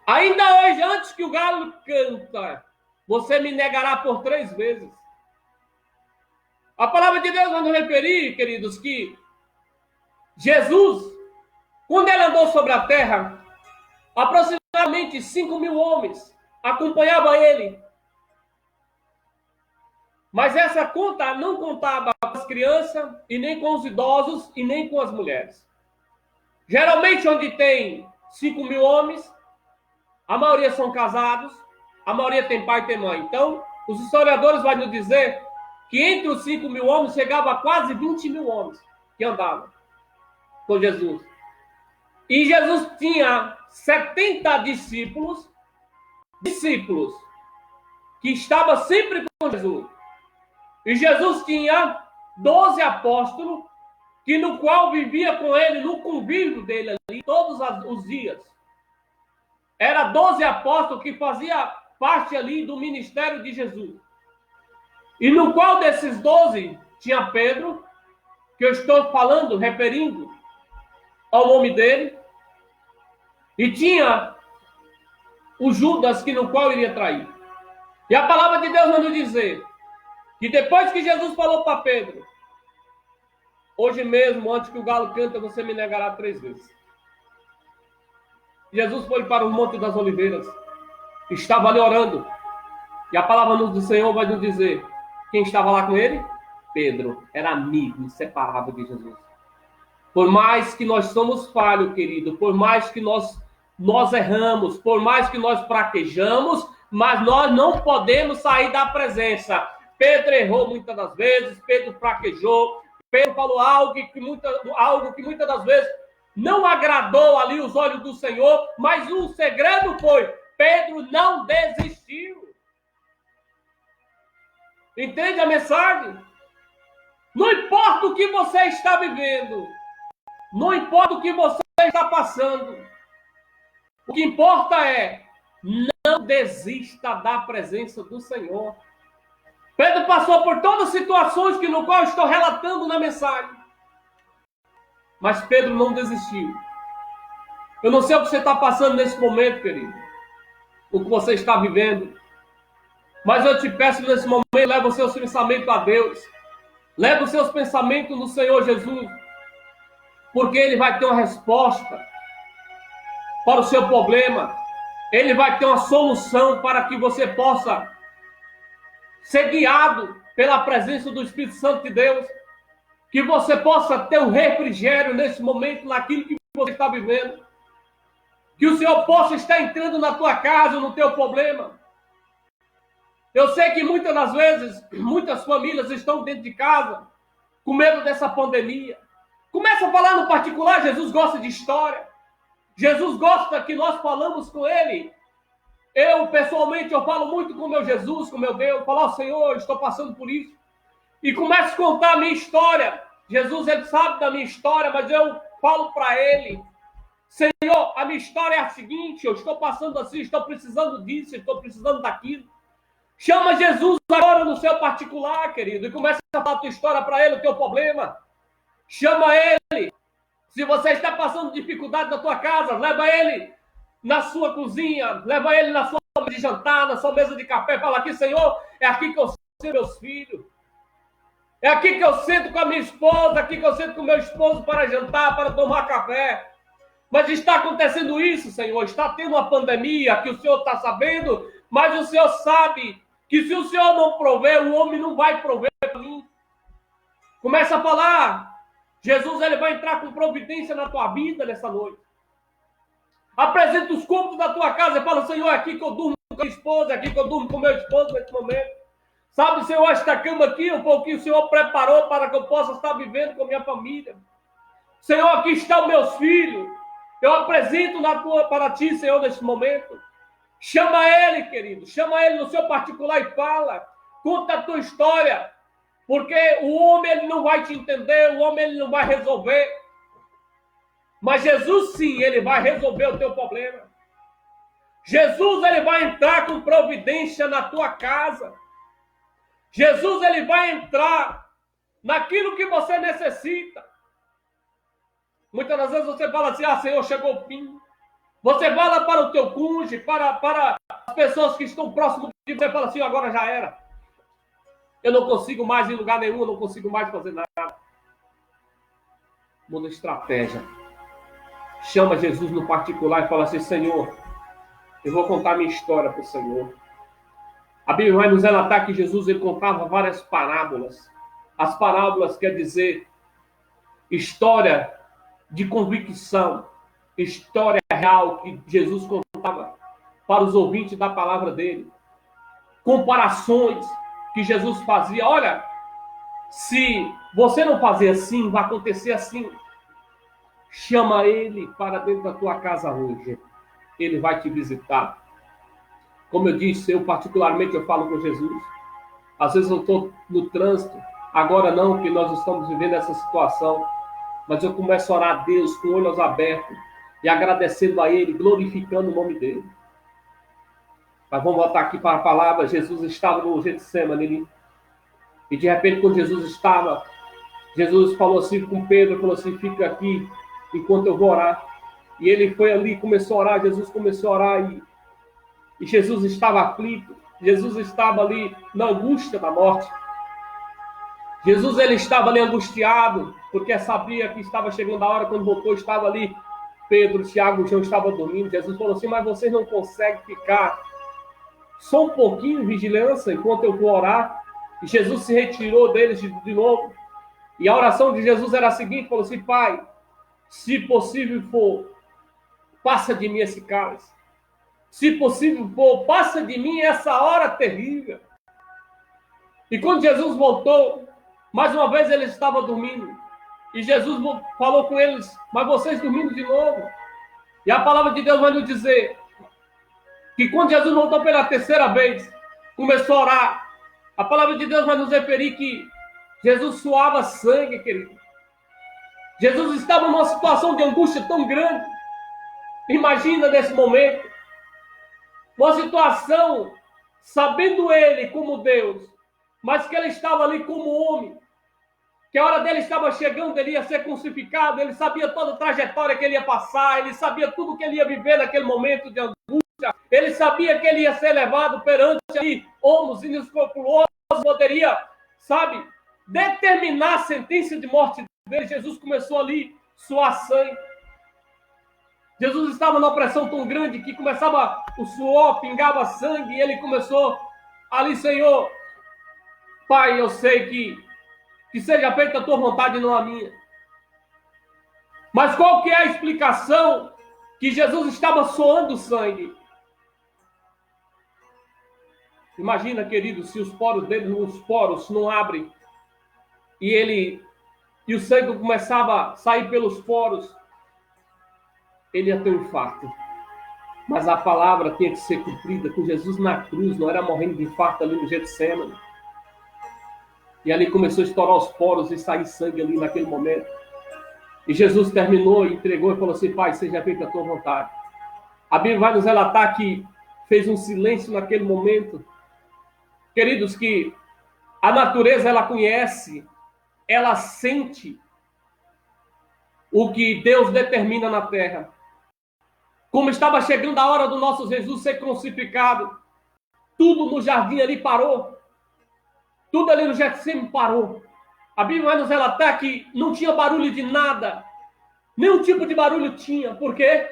Ainda hoje, antes que o galo canta, você me negará por 3 vezes. A palavra de Deus vai nos referir, queridos, que Jesus, quando ele andou sobre a terra, aproximadamente 5.000 homens acompanhavam ele. Mas essa conta não contava com as crianças, e nem com os idosos, e nem com as mulheres. Geralmente, onde tem 5.000 homens, a maioria são casados, a maioria tem pai e tem mãe. Então, os historiadores vão nos dizer que entre os 5.000 homens chegava a quase 20.000 homens que andavam com Jesus. E Jesus tinha 70 discípulos que estavam sempre com Jesus. E Jesus tinha 12 apóstolos, que no qual vivia com ele, no convívio dele ali, todos os dias. Era 12 apóstolos que faziam parte ali do ministério de Jesus. E no qual desses 12 tinha Pedro, que eu estou falando, referindo ao nome dele, e tinha o Judas, que no qual iria trair. E a palavra de Deus vai nos dizer que depois que Jesus falou para Pedro, hoje mesmo, antes que o galo canta, você me negará 3 vezes. Jesus foi para o Monte das Oliveiras, estava ali orando, e a palavra do Senhor vai nos dizer, quem estava lá com ele? Pedro, era amigo inseparável de Jesus. Por mais que nós somos falhos, querido, por mais que nós erramos, por mais que nós fraquejamos, mas nós não podemos sair da presença. Pedro errou muitas das vezes, Pedro fraquejou, Pedro falou algo que muitas das vezes não agradou ali os olhos do Senhor, mas o segredo foi, Pedro não desistiu. Entende a mensagem? Não importa o que você está vivendo, não importa o que você está passando, o que importa é, não desista da presença do Senhor. Pedro passou por todas as situações no qual eu estou relatando na mensagem. Mas Pedro não desistiu. Eu não sei o que você está passando nesse momento, querido. O que você está vivendo. Mas eu te peço nesse momento, leva os seus pensamentos a Deus. Leva os seus pensamentos no Senhor Jesus. Porque Ele vai ter uma resposta para o seu problema. Ele vai ter uma solução para que você possa ser guiado pela presença do Espírito Santo de Deus. Que você possa ter um refrigério nesse momento, naquilo que você está vivendo. Que o Senhor possa estar entrando na tua casa, no teu problema. Eu sei que muitas das vezes, muitas famílias estão dentro de casa, com medo dessa pandemia. Começa a falar no particular, Jesus gosta de história. Jesus gosta que nós falamos com Ele. Eu, pessoalmente, eu falo muito com meu Jesus, com meu Deus. Falar, oh, Senhor, estou passando por isso. E começo a contar a minha história. Jesus, Ele sabe da minha história, mas eu falo para Ele. Senhor, a minha história é a seguinte, eu estou passando assim, estou precisando disso, estou precisando daquilo. Chama Jesus agora no seu particular, querido, e começa a falar a tua história para Ele, o teu problema. Chama Ele. Se você está passando dificuldade na tua casa, leva Ele na sua cozinha, leva Ele na sua mesa de jantar, na sua mesa de café. Fala aqui, Senhor, é aqui que eu sento meus filhos. É aqui que eu sento com a minha esposa, aqui que eu sento com o meu esposo para jantar, para tomar café. Mas está acontecendo isso, Senhor. Está tendo uma pandemia que o Senhor está sabendo, mas o Senhor sabe que se o Senhor não prover, o homem não vai prover para mim. Começa a falar. Jesus, Ele vai entrar com providência na tua vida nessa noite. Apresenta os cômodos da tua casa e fala, Senhor, é aqui que eu durmo com a minha esposa, é aqui que eu durmo com meu esposo nesse momento. Sabe, Senhor, esta cama aqui, um pouquinho o Senhor preparou para que eu possa estar vivendo com a minha família. Senhor, aqui estão meus filhos. Eu apresento para ti, Senhor, nesse momento. Chama Ele, querido. Chama Ele no seu particular e fala. Conta a tua história. Porque o homem, ele não vai te entender. O homem, ele não vai resolver. Mas Jesus, sim, Ele vai resolver o teu problema. Jesus, Ele vai entrar com providência na tua casa. Jesus, Ele vai entrar naquilo que você necessita. Muitas das vezes você fala assim, Senhor, chegou o fim. Você fala para o teu cônjuge, para as pessoas que estão próximas de você, fala assim, agora já era. Eu não consigo mais ir em lugar nenhum, eu não consigo mais fazer nada. Muda estratégia. Chama Jesus no particular e fala assim, Senhor, eu vou contar minha história para o Senhor. A Bíblia vai nos relatar que Jesus ele contava várias parábolas. As parábolas quer dizer história de convicção, história real que Jesus contava para os ouvintes da palavra dele. Comparações que Jesus fazia. Olha, se você não fazer assim, vai acontecer assim. Chama ele para dentro da tua casa hoje. Ele vai te visitar. Como eu disse, eu particularmente eu falo com Jesus. Às vezes eu estou no trânsito. Agora não, que nós estamos vivendo essa situação. Mas eu começo a orar a Deus com olhos abertos e agradecendo a Ele, glorificando o nome dEle. Mas vamos voltar aqui para a palavra. Jesus estava no Getsemane e de repente quando Jesus falou assim com Pedro, falou assim, fica aqui enquanto eu vou orar. E ele foi ali, começou a orar, Jesus começou a orar e Jesus estava aflito, Jesus estava ali na angústia da morte. Jesus ele estava ali angustiado, porque sabia que estava chegando a hora, quando voltou, estava ali, Pedro, Tiago, João estavam dormindo. Jesus falou assim, mas vocês não conseguem ficar só um pouquinho em vigilância enquanto eu vou orar? E Jesus se retirou deles de novo. E a oração de Jesus era a seguinte, falou assim, Pai, se possível for, passa de mim esse cálice. Se possível for, passa de mim essa hora terrível. E quando Jesus voltou, mais uma vez eles estavam dormindo. E Jesus falou com eles, mas vocês dormindo de novo? E a palavra de Deus vai nos dizer que quando Jesus voltou pela terceira vez, começou a orar, a palavra de Deus vai nos referir que Jesus suava sangue, querido. Jesus estava numa situação de angústia tão grande. Imagina nesse momento, uma situação, sabendo ele como Deus, mas que ele estava ali como homem, que a hora dele estava chegando, ele ia ser crucificado, ele sabia toda a trajetória que ele ia passar, ele sabia tudo que ele ia viver naquele momento de angústia, ele sabia que ele ia ser levado perante ali, homens inescrupulosos, poderia, sabe, determinar a sentença de morte dele. Jesus começou ali a suar sangue. Jesus estava numa pressão tão grande que começava o suor, pingava sangue, e ele começou ali, Senhor, Pai, eu sei que seja feita a tua vontade e não a minha. Mas qual que é a explicação que Jesus estava suando sangue? Imagina, querido, se os poros dele, os poros não abrem e o sangue começava a sair pelos poros, ele ia ter um infarto. Mas a palavra tinha que ser cumprida com Jesus na cruz, não era morrendo de infarto ali no Getsemane. E ali começou a estourar os poros e sair sangue ali naquele momento. E Jesus terminou, entregou e falou assim, Pai, seja feita a tua vontade. A Bíblia vai nos relatar que fez um silêncio naquele momento. Queridos, que a natureza, ela conhece, ela sente o que Deus determina na terra. Como estava chegando a hora do nosso Jesus ser crucificado, tudo no jardim ali parou. Tudo ali no Getsemane parou. A Bíblia vai nos relatar que não tinha barulho de nada. Nenhum tipo de barulho tinha. Por quê?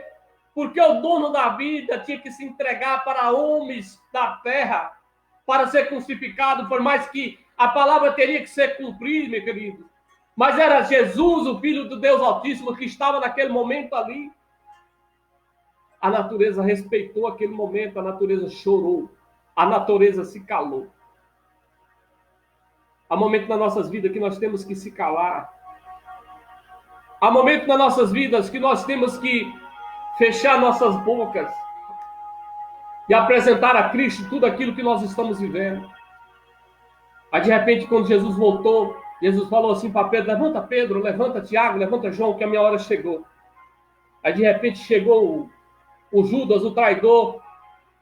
Porque o dono da vida tinha que se entregar para homens da terra para ser crucificado, por mais que a palavra teria que ser cumprida, meu querido. Mas era Jesus, o Filho do Deus Altíssimo, que estava naquele momento ali. A natureza respeitou aquele momento, a natureza chorou, a natureza se calou. Há momentos nas nossas vidas que nós temos que se calar. Há momentos nas nossas vidas que nós temos que fechar nossas bocas e apresentar a Cristo tudo aquilo que nós estamos vivendo. Aí, de repente, quando Jesus voltou, Jesus falou assim para Pedro, levanta Tiago, levanta João, que a minha hora chegou. Aí, de repente, chegou o Judas, o traidor,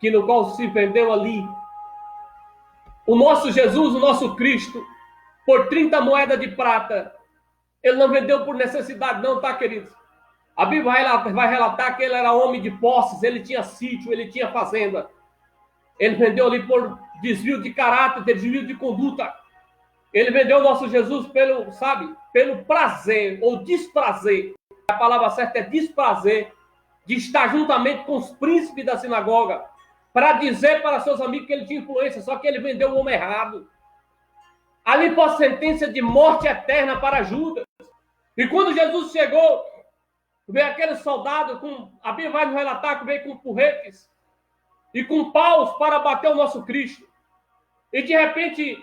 que no qual se vendeu ali. O nosso Jesus, o nosso Cristo, por 30 moedas de prata. Ele não vendeu por necessidade não, tá, queridos? A Bíblia vai relatar que ele era homem de posses, ele tinha sítio, ele tinha fazenda. Ele vendeu ali por desvio de caráter, desvio de conduta. Ele vendeu o nosso Jesus pelo, sabe, pelo prazer ou desprazer. A palavra certa é desprazer de estar juntamente com os príncipes da sinagoga para dizer para seus amigos que ele tinha influência, só que ele vendeu o homem errado. Ali por sentença de morte eterna para Judas. E quando Jesus chegou, veio aquele soldado, a Bíblia vai nos relatar que veio com porretes e com paus para bater o nosso Cristo. E de repente,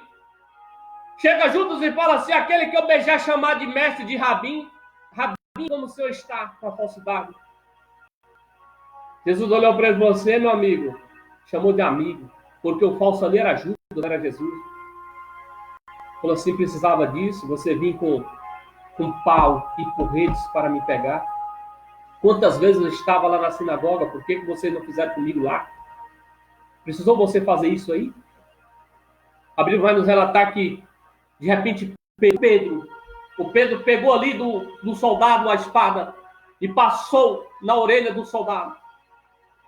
chega Judas e fala assim, aquele que eu beijar chamar de mestre, de rabim, como o senhor está com a falsidade? Jesus olhou para ele e falou assim, meu amigo, chamou de amigo, porque o falso ali era Judas, não era Jesus. Falou assim, precisava disso, você vinha com pau e porretes para me pegar. Quantas vezes eu estava lá na sinagoga, por que vocês não fizeram comigo lá? Precisou você fazer isso aí? A Bíblia vai nos relatar que, de repente, o Pedro pegou ali do soldado a espada e passou na orelha do soldado.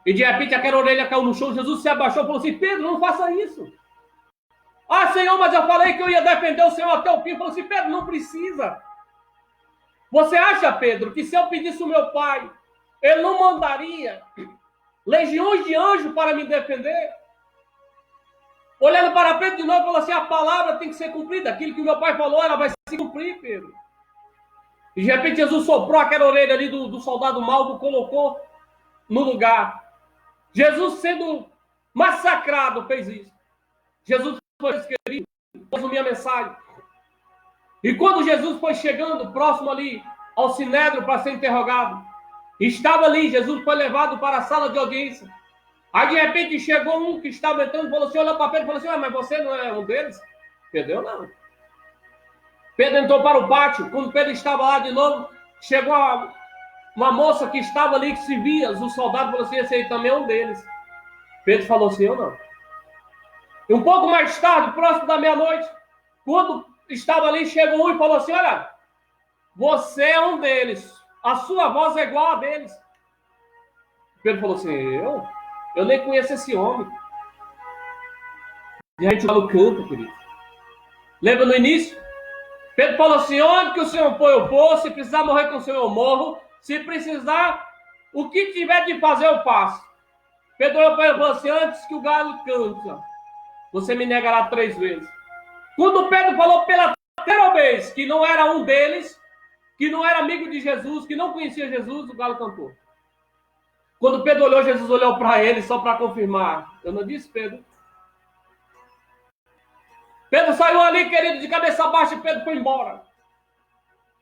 E de repente aquela orelha caiu no chão, Jesus se abaixou e falou assim, Pedro, não faça isso. Ah, Senhor, mas eu falei que eu ia defender o Senhor até o fim. Falou assim, Pedro, não precisa. Você acha, Pedro, que se eu pedisse o meu pai, ele não mandaria legiões de anjos para me defender? Olhando para Pedro de novo, falou assim, a palavra tem que ser cumprida. Aquilo que o meu pai falou, ela vai se cumprir, Pedro. E de repente Jesus soprou aquela orelha ali do soldado mau, colocou no lugar. Jesus sendo massacrado fez isso. Jesus foi querido, resumir a mensagem. E quando Jesus foi chegando próximo ali ao Sinédrio para ser interrogado, estava ali, Jesus foi levado para a sala de audiência. Aí de repente chegou um que estava entrando, falou assim, olhou para Pedro e falou assim, mas você não é um deles? Pedro, não. Pedro entrou para o pátio, quando Pedro estava lá de novo, chegou uma moça que estava ali, que se via, os soldados falou assim, esse aí também é um deles. Pedro falou assim, eu não. E um pouco mais tarde, próximo da meia-noite, quando estava ali, chegou um e falou assim, olha, você é um deles, a sua voz é igual a deles. Pedro falou assim, eu nem conheço esse homem. E a gente fala o canto, querido. Lembra no início? Pedro falou assim, onde que o Senhor põe eu vou, se precisar morrer com o Senhor eu morro, se precisar, o que tiver de fazer eu faço. Pedro olhou para ele e falou assim, antes que o galo canta, você me negará 3 vezes. Quando Pedro falou pela 3ª vez que não era um deles, que não era amigo de Jesus, que não conhecia Jesus, o galo cantou. Quando Pedro olhou, Jesus olhou para ele só para confirmar. Eu não disse, Pedro? Pedro saiu ali, querido, de cabeça baixa e Pedro foi embora.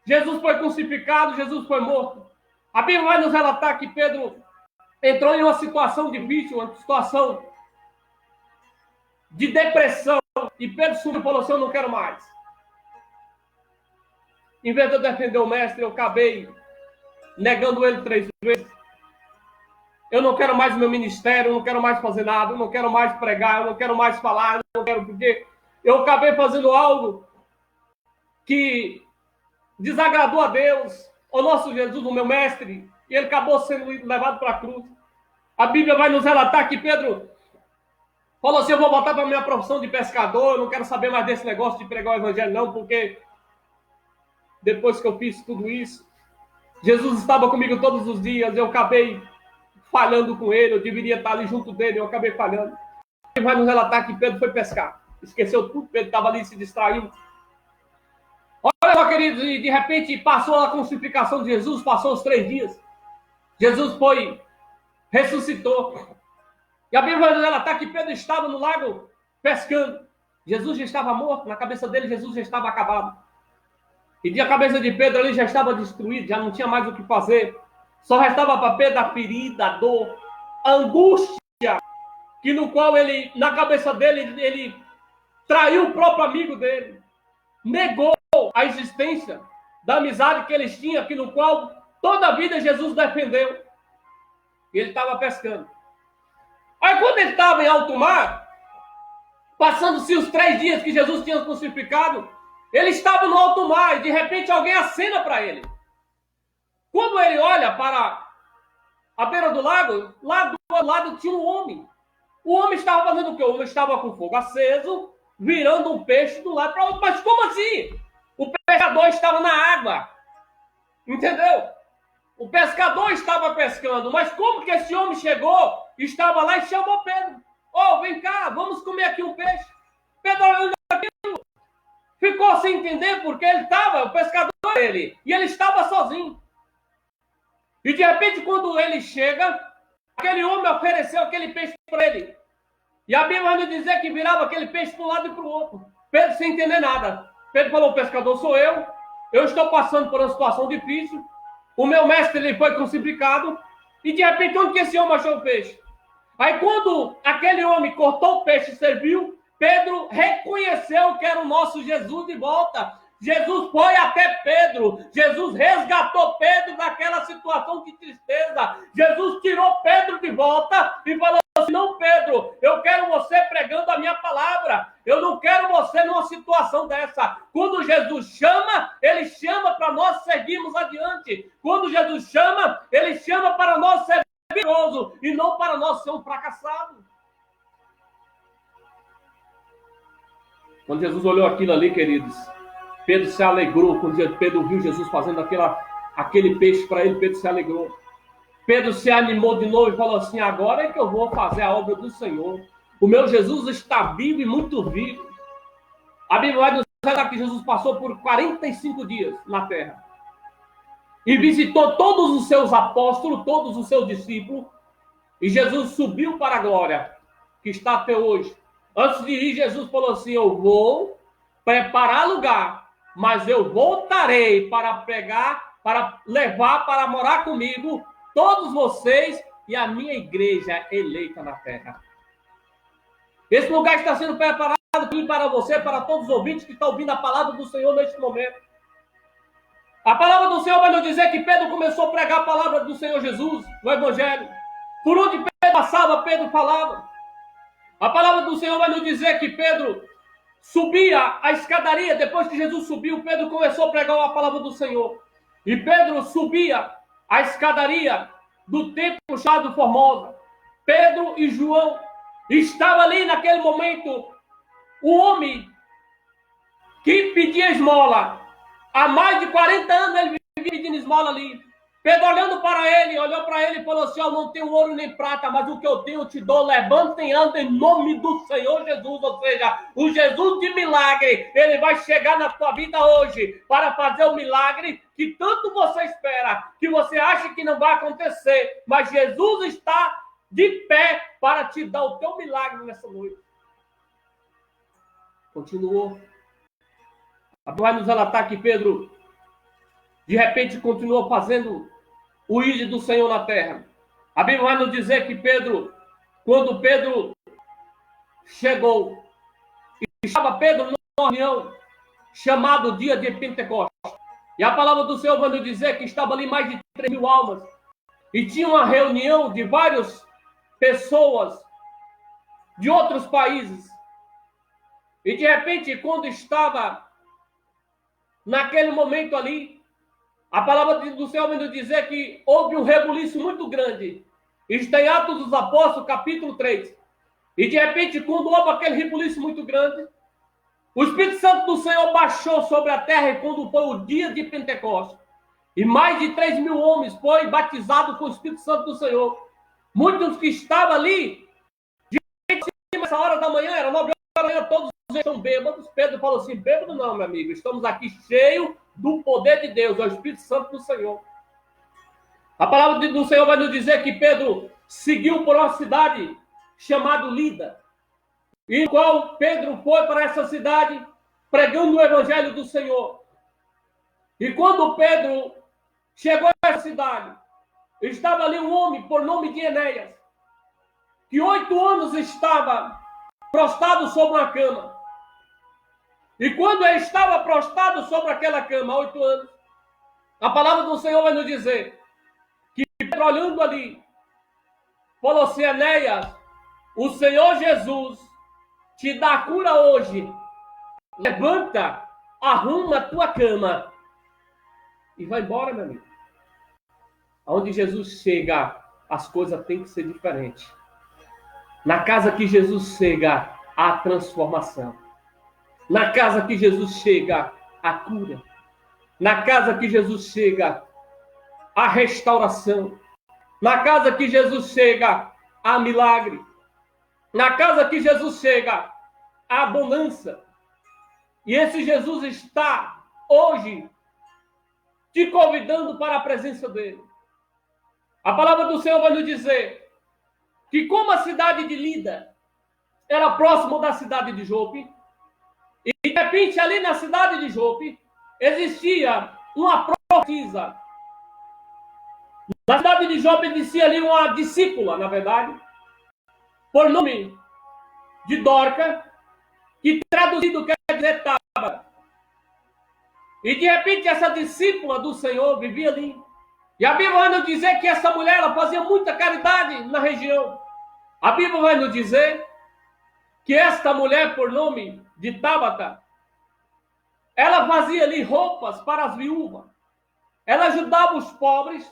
Jesus foi crucificado, Jesus foi morto. A Bíblia vai nos relatar que Pedro entrou em uma situação difícil, uma situação de depressão. E Pedro subiu e falou assim, eu não quero mais. Em vez de eu defender o mestre, eu acabei negando ele 3 vezes. Eu não quero mais o meu ministério, eu não quero mais fazer nada, eu não quero mais pregar, eu não quero mais falar, eu não quero porque eu acabei fazendo algo que desagradou a Deus, o nosso Jesus, o meu mestre, e ele acabou sendo levado para a cruz. A Bíblia vai nos relatar que Pedro falou assim, eu vou voltar para a minha profissão de pescador, eu não quero saber mais desse negócio de pregar o evangelho não, porque depois que eu fiz tudo isso, Jesus estava comigo todos os dias, eu acabei falhando com ele, eu deveria estar ali junto dele, eu acabei falhando. Ele vai nos relatar que Pedro foi pescar. Esqueceu tudo, Pedro estava ali se distraindo. Olha só, queridos, e de repente passou a crucificação de Jesus, passou os 3 dias. Jesus foi, ressuscitou. E a Bíblia vai nos relatar que Pedro estava no lago pescando. Jesus já estava morto, na cabeça dele Jesus já estava acabado. E a cabeça de Pedro ali já estava destruída, já não tinha mais o que fazer. Só restava para Pedro a ferida, a dor, a angústia, que no qual ele, na cabeça dele, ele traiu o próprio amigo dele. Negou a existência da amizade que eles tinham, que no qual toda a vida Jesus defendeu. E ele estava pescando. Aí quando ele estava em alto mar, passando-se os 3 dias que Jesus tinha crucificado, ele estava no alto mar e de repente alguém acena para ele. Quando ele olha para a beira do lago, lá do outro lado tinha um homem. O homem estava fazendo o quê? O homem estava com fogo aceso, virando um peixe do lado para o outro. Mas como assim? O pescador estava na água. Entendeu? O pescador estava pescando. Mas como que esse homem chegou, estava lá e chamou Pedro? Ô, vem cá, vamos comer aqui um peixe. Pedro olhando aquilo, ficou sem entender porque ele estava, o pescador dele, e ele estava sozinho. E de repente, quando ele chega, aquele homem ofereceu aquele peixe para ele. E a Bíblia vai nos dizer que virava aquele peixe para um lado e para o outro. Pedro sem entender nada. Pedro falou, o pescador sou eu estou passando por uma situação difícil, o meu mestre ele foi crucificado, e de repente onde que esse homem achou o peixe? Aí quando aquele homem cortou o peixe e serviu, Pedro reconheceu que era o nosso Jesus de volta. Jesus foi até Pedro, Jesus resgatou Pedro daquela situação de tristeza, Jesus tirou Pedro de volta e falou assim, não Pedro, eu quero você pregando a minha palavra, eu não quero você numa situação dessa. Quando Jesus chama, ele chama para nós seguirmos adiante. Quando Jesus chama, ele chama para nós ser vitorioso e não para nós ser um fracassado. Quando Jesus olhou aquilo ali, queridos, Pedro se alegrou. Quando Pedro viu Jesus fazendo aquele peixe para ele, Pedro se alegrou. Pedro se animou de novo e falou assim, agora é que eu vou fazer a obra do Senhor. O meu Jesus está vivo e muito vivo. A Bíblia vai nos dizer que Jesus passou por 45 dias na terra. E visitou todos os seus apóstolos, todos os seus discípulos. E Jesus subiu para a glória, que está até hoje. Antes de ir, Jesus falou assim, eu vou preparar lugar, mas eu voltarei para pegar, para levar, para morar comigo, todos vocês e a minha igreja eleita na terra. Esse lugar está sendo preparado para você, para todos os ouvintes que estão ouvindo a palavra do Senhor neste momento. A palavra do Senhor vai nos dizer que Pedro começou a pregar a palavra do Senhor Jesus, no Evangelho. Por onde Pedro passava, Pedro falava. A palavra do Senhor vai nos dizer que Pedro subia a escadaria. Depois que Jesus subiu, Pedro começou a pregar a palavra do Senhor. E Pedro subia a escadaria do templo chamado Formosa. Pedro e João estavam ali naquele momento. O homem que pedia esmola. Há mais de 40 anos ele vivia pedindo esmola ali. Pedro olhando para ele, olhou para ele e falou assim, eu não tenho ouro nem prata, mas o que eu tenho eu te dou, levanta e anda em nome do Senhor Jesus. Ou seja, o Jesus de milagre, ele vai chegar na tua vida hoje para fazer o milagre que tanto você espera, que você acha que não vai acontecer, mas Jesus está de pé para te dar o teu milagre nessa noite. Continuou. Vai nos relatar que Pedro, de repente, continuou fazendo o ir do Senhor na terra. A Bíblia vai nos dizer que Pedro, quando Pedro chegou, estava Pedro numa reunião chamado Dia de Pentecostes. E a palavra do Senhor vai nos dizer que estava ali mais de 3.000 almas. E tinha uma reunião de várias pessoas de outros países. E de repente, quando estava naquele momento ali, a palavra do Senhor vai nos dizer que houve um rebuliço muito grande. Está em Atos dos Apóstolos, capítulo 3. E de repente, quando houve aquele rebuliço muito grande, o Espírito Santo do Senhor baixou sobre a terra e quando foi o dia de Pentecostes. E mais de 3.000 homens foram batizados com o Espírito Santo do Senhor. Muitos que estavam ali, de repente, nessa hora da manhã, era 9 horas da manhã, todos estão bêbados. Pedro falou assim, bêbado não, meu amigo, estamos aqui cheios do poder de Deus, é o Espírito Santo do Senhor. A palavra do Senhor vai nos dizer que Pedro seguiu por uma cidade chamada Lida, e qual Pedro foi para essa cidade pregando o evangelho do Senhor. E quando Pedro chegou a essa cidade, estava ali um homem por nome de Enéas, que 8 anos estava prostrado sobre uma cama. E quando ele estava prostrado sobre aquela cama, há 8 anos, a palavra do Senhor vai nos dizer que Pedro, olhando ali, falou assim, Enéas, o Senhor Jesus te dá a cura hoje. Levanta, arruma a tua cama e vai embora, meu amigo. Onde Jesus chega, as coisas têm que ser diferentes. Na casa que Jesus chega, há transformação. Na casa que Jesus chega, há cura. Na casa que Jesus chega, há restauração. Na casa que Jesus chega, há milagre. Na casa que Jesus chega, há bonança. E esse Jesus está hoje te convidando para a presença dele. A palavra do Senhor vai nos dizer que como a cidade de Lida era próximo da cidade de Jope, e de repente ali na cidade de Jope existia uma profetisa. Na cidade de Jope existia ali uma discípula, na verdade, por nome de Dorca, que traduzido quer dizer Tábara. E de repente essa discípula do Senhor vivia ali. E a Bíblia vai nos dizer que essa mulher ela fazia muita caridade na região. A Bíblia vai nos dizer que esta mulher, por nome de Tábata, ela fazia ali roupas para as viúvas. Ela ajudava os pobres.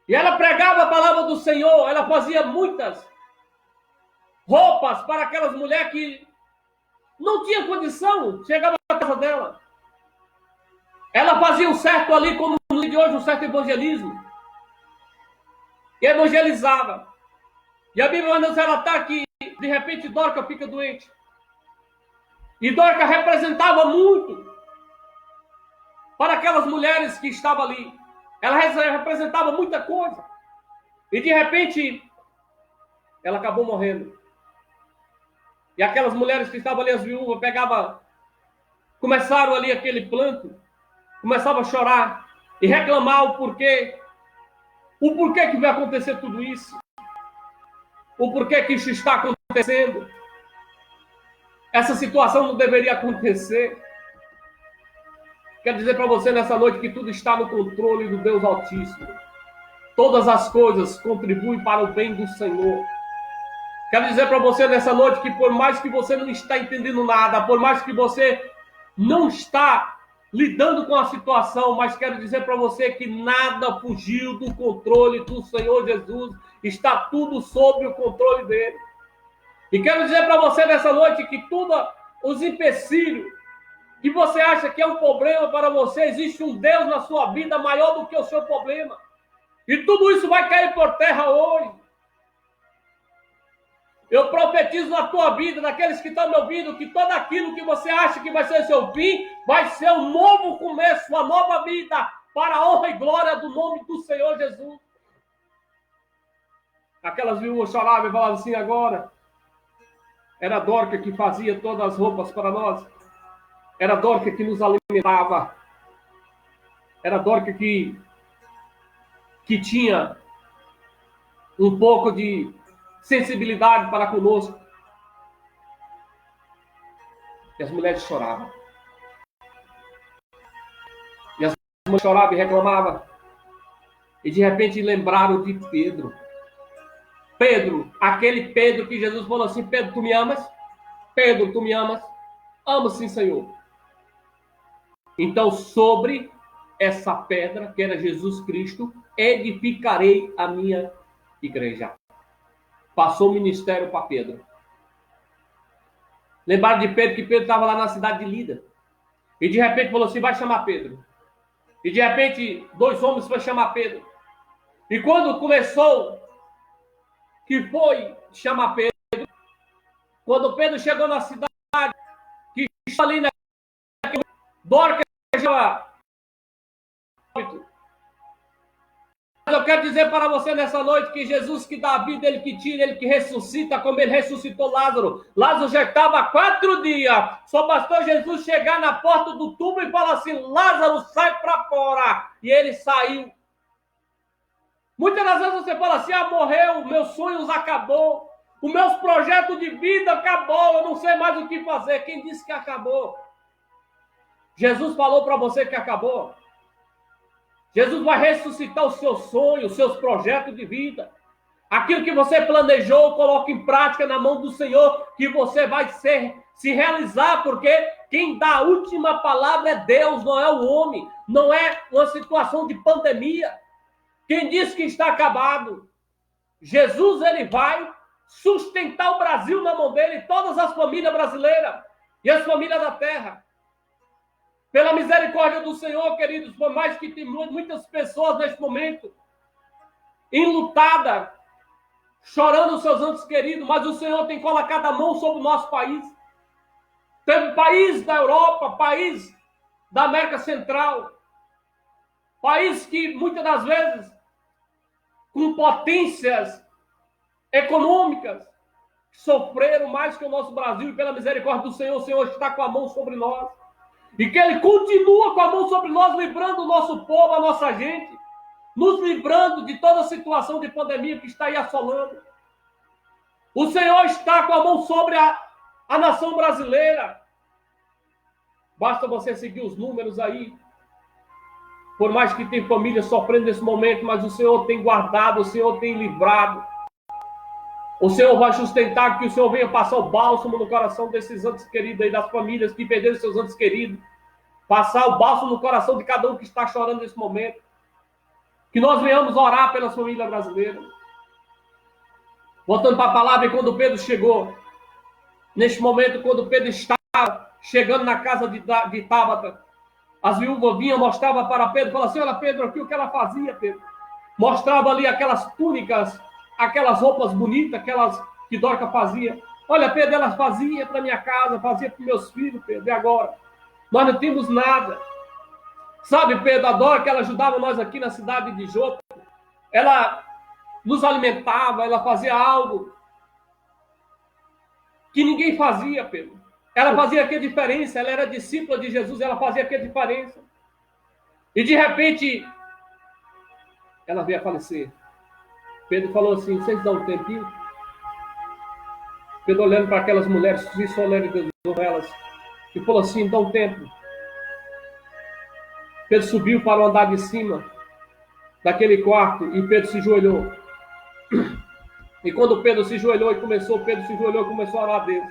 E ela pregava a palavra do Senhor. Ela fazia muitas roupas para aquelas mulheres que não tinham condição. Chegava na casa dela. Ela fazia um certo ali, como no dia de hoje, um certo evangelismo. E evangelizava. E a Bíblia vai nos relatar que, de repente, Dorca fica doente. E Dorca representava muito para aquelas mulheres que estavam ali. Ela representava muita coisa. E, de repente, ela acabou morrendo. E aquelas mulheres que estavam ali, as viúvas, começaram ali aquele planto, começavam a chorar e reclamar o porquê que vai acontecer tudo isso, o porquê que isso está acontecendo. Essa situação não deveria acontecer. Quero dizer para você nessa noite que tudo está no controle do Deus Altíssimo. Todas as coisas contribuem para o bem do Senhor. Quero dizer para você nessa noite que por mais que você não está entendendo nada, por mais que você não está lidando com a situação, mas quero dizer para você que nada fugiu do controle do Senhor Jesus. Está tudo sob o controle dele. E quero dizer para você nessa noite que todos os empecilhos que você acha que é um problema para você, existe um Deus na sua vida maior do que o seu problema. E tudo isso vai cair por terra hoje. Eu profetizo na tua vida, naqueles que estão me ouvindo, que tudo aquilo que você acha que vai ser seu fim, vai ser um novo começo, uma nova vida, para a honra e glória do nome do Senhor Jesus. Aquelas viúvas choravam e falavam assim agora. Era Dorca que fazia todas as roupas para nós. Era Dorca que nos alimentava. Era Dorca que tinha um pouco de sensibilidade para conosco. E as mulheres choravam. E as mulheres choravam e reclamavam. E de repente lembraram de Pedro. Pedro, aquele Pedro que Jesus falou assim: Pedro, tu me amas? Pedro, tu me amas? Amo sim, Senhor. Então, sobre essa pedra, que era Jesus Cristo, edificarei a minha igreja. Passou o ministério para Pedro. Lembraram de Pedro, que Pedro estava lá na cidade de Lida. E de repente falou assim: vai chamar Pedro. E de repente, 2 homens foram chamar Pedro. E quando começou, que foi chamar Pedro, quando Pedro chegou na cidade, que estava ali naquele Dorca já. Mas eu quero dizer para você nessa noite que Jesus que dá a vida, ele que tira, ele que ressuscita, como ele ressuscitou Lázaro. Lázaro já estava há 4 dias. Só bastou Jesus chegar na porta do túmulo e falar assim: Lázaro, sai para fora. E ele saiu. Muitas das vezes você fala assim: morreu, meus sonhos acabou, os meus projetos de vida acabou, eu não sei mais o que fazer. Quem disse que acabou? Jesus falou para você que acabou. Jesus vai ressuscitar os seus sonhos, os seus projetos de vida. Aquilo que você planejou, coloque em prática na mão do Senhor, que você vai se realizar, porque quem dá a última palavra é Deus, não é o homem. Não é uma situação de pandemia. Quem diz que está acabado? Jesus, ele vai sustentar o Brasil na mão dele, todas as famílias brasileiras e as famílias da terra. Pela misericórdia do Senhor, queridos, por mais que tem muitas pessoas neste momento enlutada, chorando os seus entes queridos, mas o Senhor tem colocado a mão sobre o nosso país. Teve país da Europa, país da América Central, país que muitas das vezes, com potências econômicas, sofreram mais que o nosso Brasil, e pela misericórdia do Senhor, o Senhor está com a mão sobre nós. E que Ele continua com a mão sobre nós, livrando o nosso povo, a nossa gente, nos livrando de toda a situação de pandemia que está aí assolando. O Senhor está com a mão sobre a nação brasileira. Basta você seguir os números aí. Por mais que tem família sofrendo nesse momento, mas o Senhor tem guardado, o Senhor tem livrado. O Senhor vai sustentar, que o Senhor venha passar o bálsamo no coração desses entes queridos aí, das famílias que perderam seus entes queridos. Passar o bálsamo no coração de cada um que está chorando nesse momento. Que nós venhamos orar pelas famílias brasileiras. Voltando para a palavra, quando Pedro chegou, neste momento, quando Pedro estava chegando na casa de Tábata, as viúvas vinham, mostravam para Pedro, falavam assim: olha, Pedro, aqui o que ela fazia, Pedro. Mostrava ali aquelas túnicas, aquelas roupas bonitas, aquelas que Dorca fazia. Olha, Pedro, ela fazia para minha casa, fazia para meus filhos, Pedro, e agora? Nós não temos nada. Sabe, Pedro, a Dorca, ela ajudava nós aqui na cidade de Jope. Ela nos alimentava, ela fazia algo que ninguém fazia, Pedro. Ela fazia aqui a diferença, ela era discípula de Jesus, ela fazia aqui a diferença. E de repente, ela veio a falecer. Pedro falou assim: vocês dão um tempinho? Pedro olhando para aquelas mulheres, se solidarizou com elas, e falou assim: dá um tempo. Pedro subiu para o andar de cima daquele quarto e Pedro se ajoelhou. E quando Pedro se ajoelhou e começou a orar a Deus.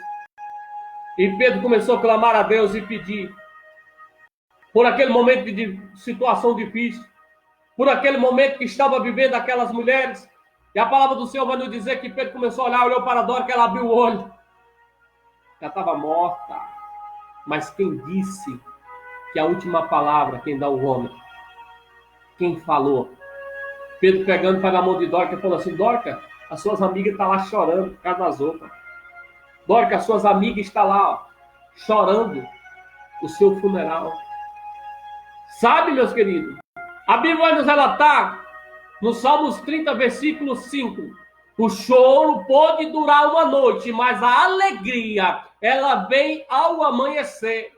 E Pedro começou a clamar a Deus e pedir por aquele momento de situação difícil, por aquele momento que estava vivendo aquelas mulheres. E a palavra do Senhor vai nos dizer que Pedro começou a olhar, olhou para a Dora, que ela abriu o olho. Ela estava morta. Mas quem disse que a última palavra, quem dá o homem? Quem falou? Pedro pegando para a mão de Dorca e falou assim: Dorca, as suas amigas estão lá chorando por causa das roupas. Dorca, as suas amigas estão lá, ó, chorando o seu funeral. Sabe, meus queridos? A Bíblia vai nos relatar, no Salmos 30, versículo 5, o choro pode durar uma noite, mas a alegria, ela vem ao amanhecer.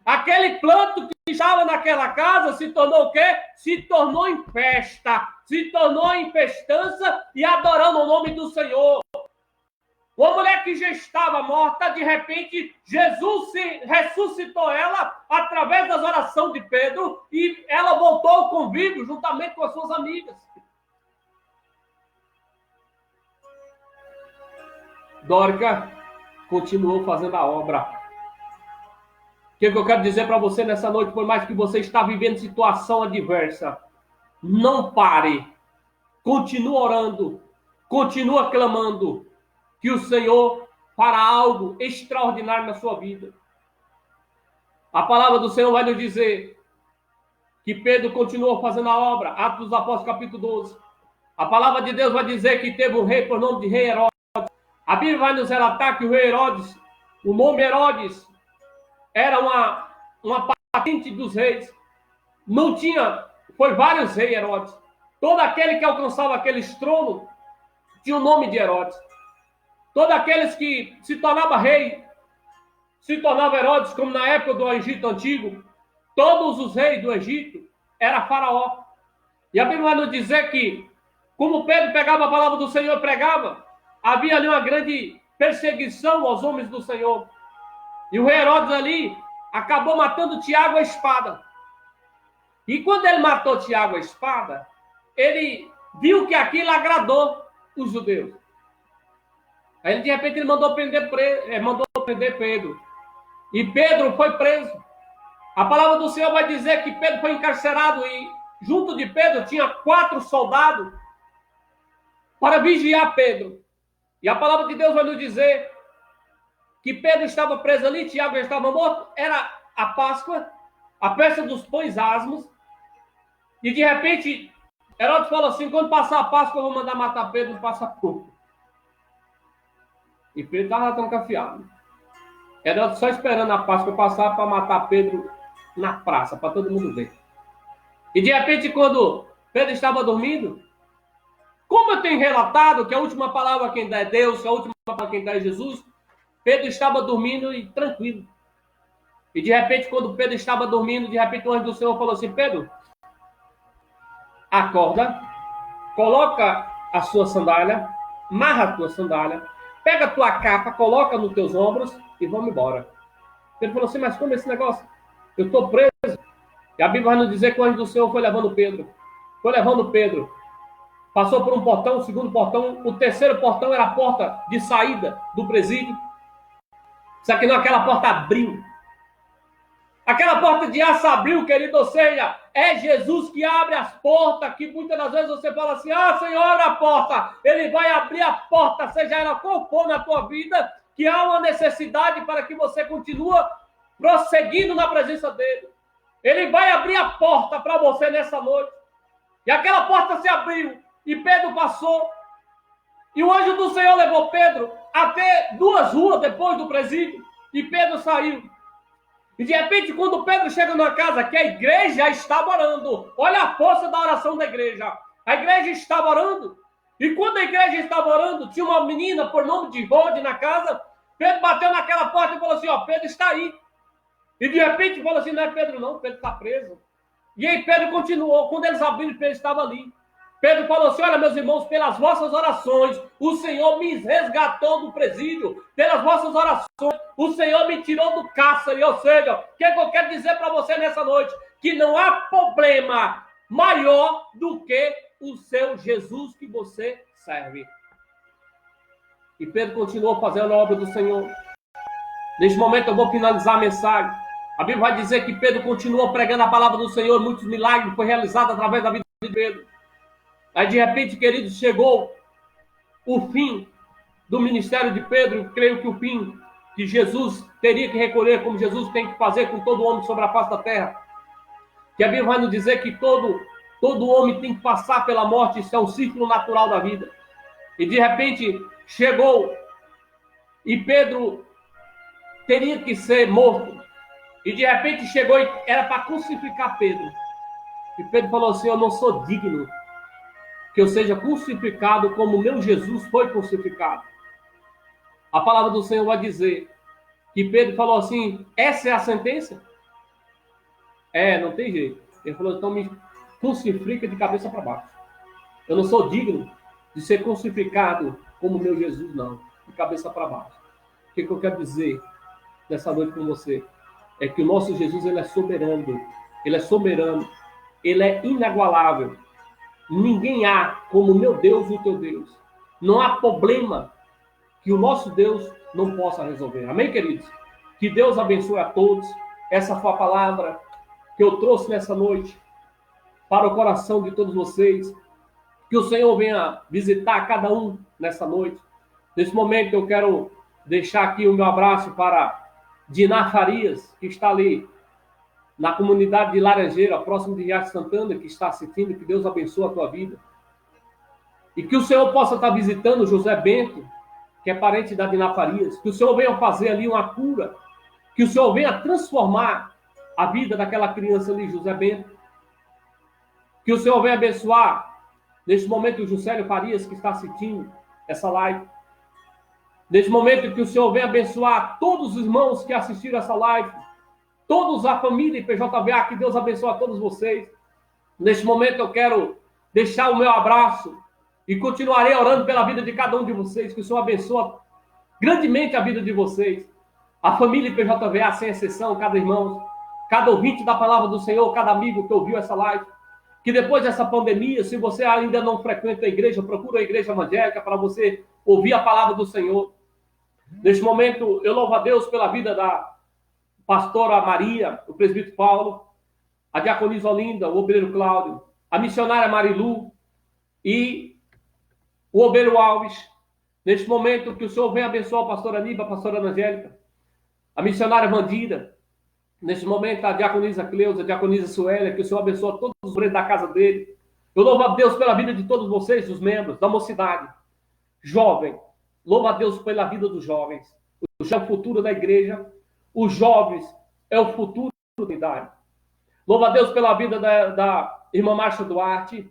Aquele planto que estava naquela casa se tornou o quê? Se tornou em festa, se tornou em festança e adorando o nome do Senhor. Uma mulher que já estava morta, de repente, Jesus ressuscitou ela através das orações de Pedro e ela voltou ao convívio juntamente com as suas amigas. Dorca continuou fazendo a obra. O que eu quero dizer para você nessa noite, por mais que você está vivendo situação adversa, não pare. Continue orando, continue clamando, que o Senhor fará algo extraordinário na sua vida. A palavra do Senhor vai nos dizer que Pedro continuou fazendo a obra. Atos dos Apóstolos, capítulo 12. A palavra de Deus vai dizer que teve um rei por nome de rei Herodes. A Bíblia vai nos relatar que o rei Herodes, o nome Herodes, era uma patente dos reis. Não tinha, foi vários reis Herodes. Todo aquele que alcançava aqueles tronos tinha o nome de Herodes. Todos aqueles que se tornava rei, se tornava Herodes, como na época do Egito Antigo. Todos os reis do Egito era faraó. E a Bíblia vai nos dizer que, como Pedro pegava a palavra do Senhor e pregava, havia ali uma grande perseguição aos homens do Senhor. E o rei Herodes ali acabou matando Tiago à espada. E quando ele matou Tiago à espada, ele viu que aquilo agradou os judeus. Aí, de repente, ele mandou prender Pedro. E Pedro foi preso. A palavra do Senhor vai dizer que Pedro foi encarcerado junto de Pedro tinha 4 soldados para vigiar Pedro. E a palavra de Deus vai nos dizer que Pedro estava preso ali, Tiago já estava morto, era a Páscoa, a festa dos pães asmos, e de repente Herodes falou assim: quando passar a Páscoa eu vou mandar matar Pedro no passaporte. E Pedro estava tão confiado. Herodes só esperando a Páscoa passar para matar Pedro na praça, para todo mundo ver. E de repente, quando Pedro estava dormindo, como eu tenho relatado que a última palavra quem dá é Deus, que a última palavra quem dá é Jesus, Pedro estava dormindo e tranquilo. E de repente, quando Pedro estava dormindo, de repente o anjo do Senhor falou assim: Pedro, acorda, coloca a sua sandália, amarra a tua sandália, pega a tua capa, coloca nos teus ombros e vamos embora. Pedro falou assim: mas como é esse negócio? Eu estou preso. E a Bíblia vai nos dizer que o anjo do Senhor foi levando Pedro. Foi levando Pedro. Passou por um portão, o segundo portão, o terceiro portão era a porta de saída do presídio. Só que não, aquela porta abriu. Aquela porta de aço abriu, querido, ou seja, é Jesus que abre as portas, que muitas das vezes você fala assim: ah, Senhor, abre a porta. Ele vai abrir a porta, seja ela qual for na tua vida, que há uma necessidade para que você continue prosseguindo na presença dele. Ele vai abrir a porta para você nessa noite. E aquela porta se abriu, e Pedro passou, e o anjo do Senhor levou Pedro até 2 ruas depois do presídio, e Pedro saiu. E de repente, quando Pedro chega numa casa que a igreja estava orando, olha a força da oração da igreja. A igreja estava orando, e quando a igreja estava orando, tinha uma menina por nome de Rode na casa. Pedro bateu naquela porta e falou assim: ó, Pedro está aí. E de repente falou assim: não é Pedro não, Pedro está preso. E aí Pedro continuou. Quando eles abriram, Pedro estava ali. Pedro falou assim: olha, meus irmãos, pelas vossas orações, o Senhor me resgatou do presídio. Pelas vossas orações, o Senhor me tirou do cárcere. Ou seja, o que eu quero dizer para você nessa noite? Que não há problema maior do que o seu Jesus que você serve. E Pedro continuou fazendo a obra do Senhor. Neste momento eu vou finalizar a mensagem. A Bíblia vai dizer que Pedro continuou pregando a palavra do Senhor. Muitos milagres foram realizados através da vida de Pedro. Aí, de repente, queridos, chegou o fim do ministério de Pedro. Creio que o fim que Jesus teria que recolher, como Jesus tem que fazer com todo homem sobre a face da terra. Que a Bíblia vai nos dizer que todo homem tem que passar pela morte. Isso é um ciclo natural da vida. E, de repente, chegou e Pedro teria que ser morto. E, de repente, chegou e era para crucificar Pedro. E Pedro falou assim: eu não sou digno que eu seja crucificado como meu Jesus foi crucificado. A palavra do Senhor vai dizer que Pedro falou assim: essa é a sentença? Não tem jeito. Ele falou: então me crucifica de cabeça para baixo. Eu não sou digno de ser crucificado como meu Jesus, não. De cabeça para baixo. O que eu quero dizer nessa noite com você? É que o nosso Jesus, ele é soberano. Ele é soberano. Ele é inagualável. Ninguém há como meu Deus e o teu Deus. Não há problema que o nosso Deus não possa resolver. Amém, queridos? Que Deus abençoe a todos. Essa foi a palavra que eu trouxe nessa noite para o coração de todos vocês. Que o Senhor venha visitar cada um nessa noite. Nesse momento eu quero deixar aqui o meu abraço para Diná Farias, que está ali na comunidade de Laranjeira, próximo de Riacho Santana, que está assistindo. Que Deus abençoe a tua vida. E que o Senhor possa estar visitando José Bento, que é parente da Diná Farias. Que o Senhor venha fazer ali uma cura. Que o Senhor venha transformar a vida daquela criança ali, José Bento. Que o Senhor venha abençoar, neste momento, o Juscelio Farias, que está assistindo essa live. Neste momento, que o Senhor venha abençoar todos os irmãos que assistiram essa live. Todos a família IPJVA, que Deus abençoe a todos vocês. Neste momento eu quero deixar o meu abraço e continuarei orando pela vida de cada um de vocês, que o Senhor abençoe grandemente a vida de vocês. A família IPJVA, sem exceção, cada irmão, cada ouvinte da palavra do Senhor, cada amigo que ouviu essa live. Que depois dessa pandemia, se você ainda não frequenta a igreja, procura a igreja evangélica para você ouvir a palavra do Senhor. Neste momento, eu louvo a Deus pela vida da pastora Maria, o presbítero Paulo, a diaconisa Olinda, o obreiro Cláudio, a missionária Marilu e o Obreiro Alves. Neste momento, que o Senhor venha abençoar o pastor Aníbal, a pastora Angélica, a missionária Vandira. Neste momento, a diaconisa Cleusa, a diaconisa Suélia, que o Senhor abençoe todos os obreiros da casa dele. Eu louvo a Deus pela vida de todos vocês, os membros da mocidade. Jovem, louvo a Deus pela vida dos jovens. O jovem é o futuro da igreja. Os jovens é o futuro da unidade. Louvo a Deus pela vida da irmã Márcia Duarte,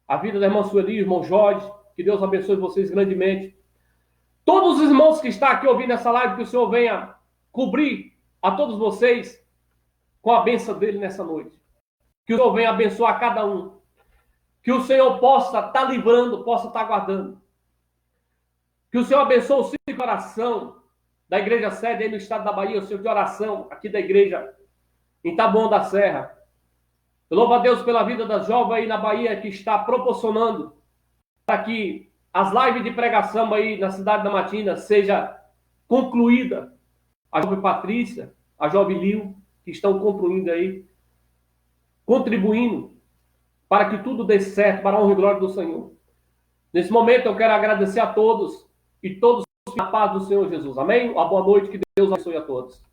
a vida da irmã Sueli, irmão Jorge. Que Deus abençoe vocês grandemente. Todos os irmãos que estão aqui ouvindo essa live, que o Senhor venha cobrir a todos vocês com a bênção dele nessa noite. Que o Senhor venha abençoar cada um. Que o Senhor possa estar livrando, possa estar guardando. Que o Senhor abençoe o ciclo de oração da igreja sede aí no estado da Bahia, o ciclo de oração aqui da igreja em Taboão da Serra. Eu louvo a Deus pela vida das jovens aí na Bahia que está proporcionando para que as lives de pregação aí na cidade da Matina seja concluída. A jovem Patrícia, a jovem Lil, que estão concluindo aí, contribuindo para que tudo dê certo, para a honra e glória do Senhor. Nesse momento eu quero agradecer a todos e todos na paz do Senhor Jesus. Amém? Uma boa noite, que Deus abençoe a todos.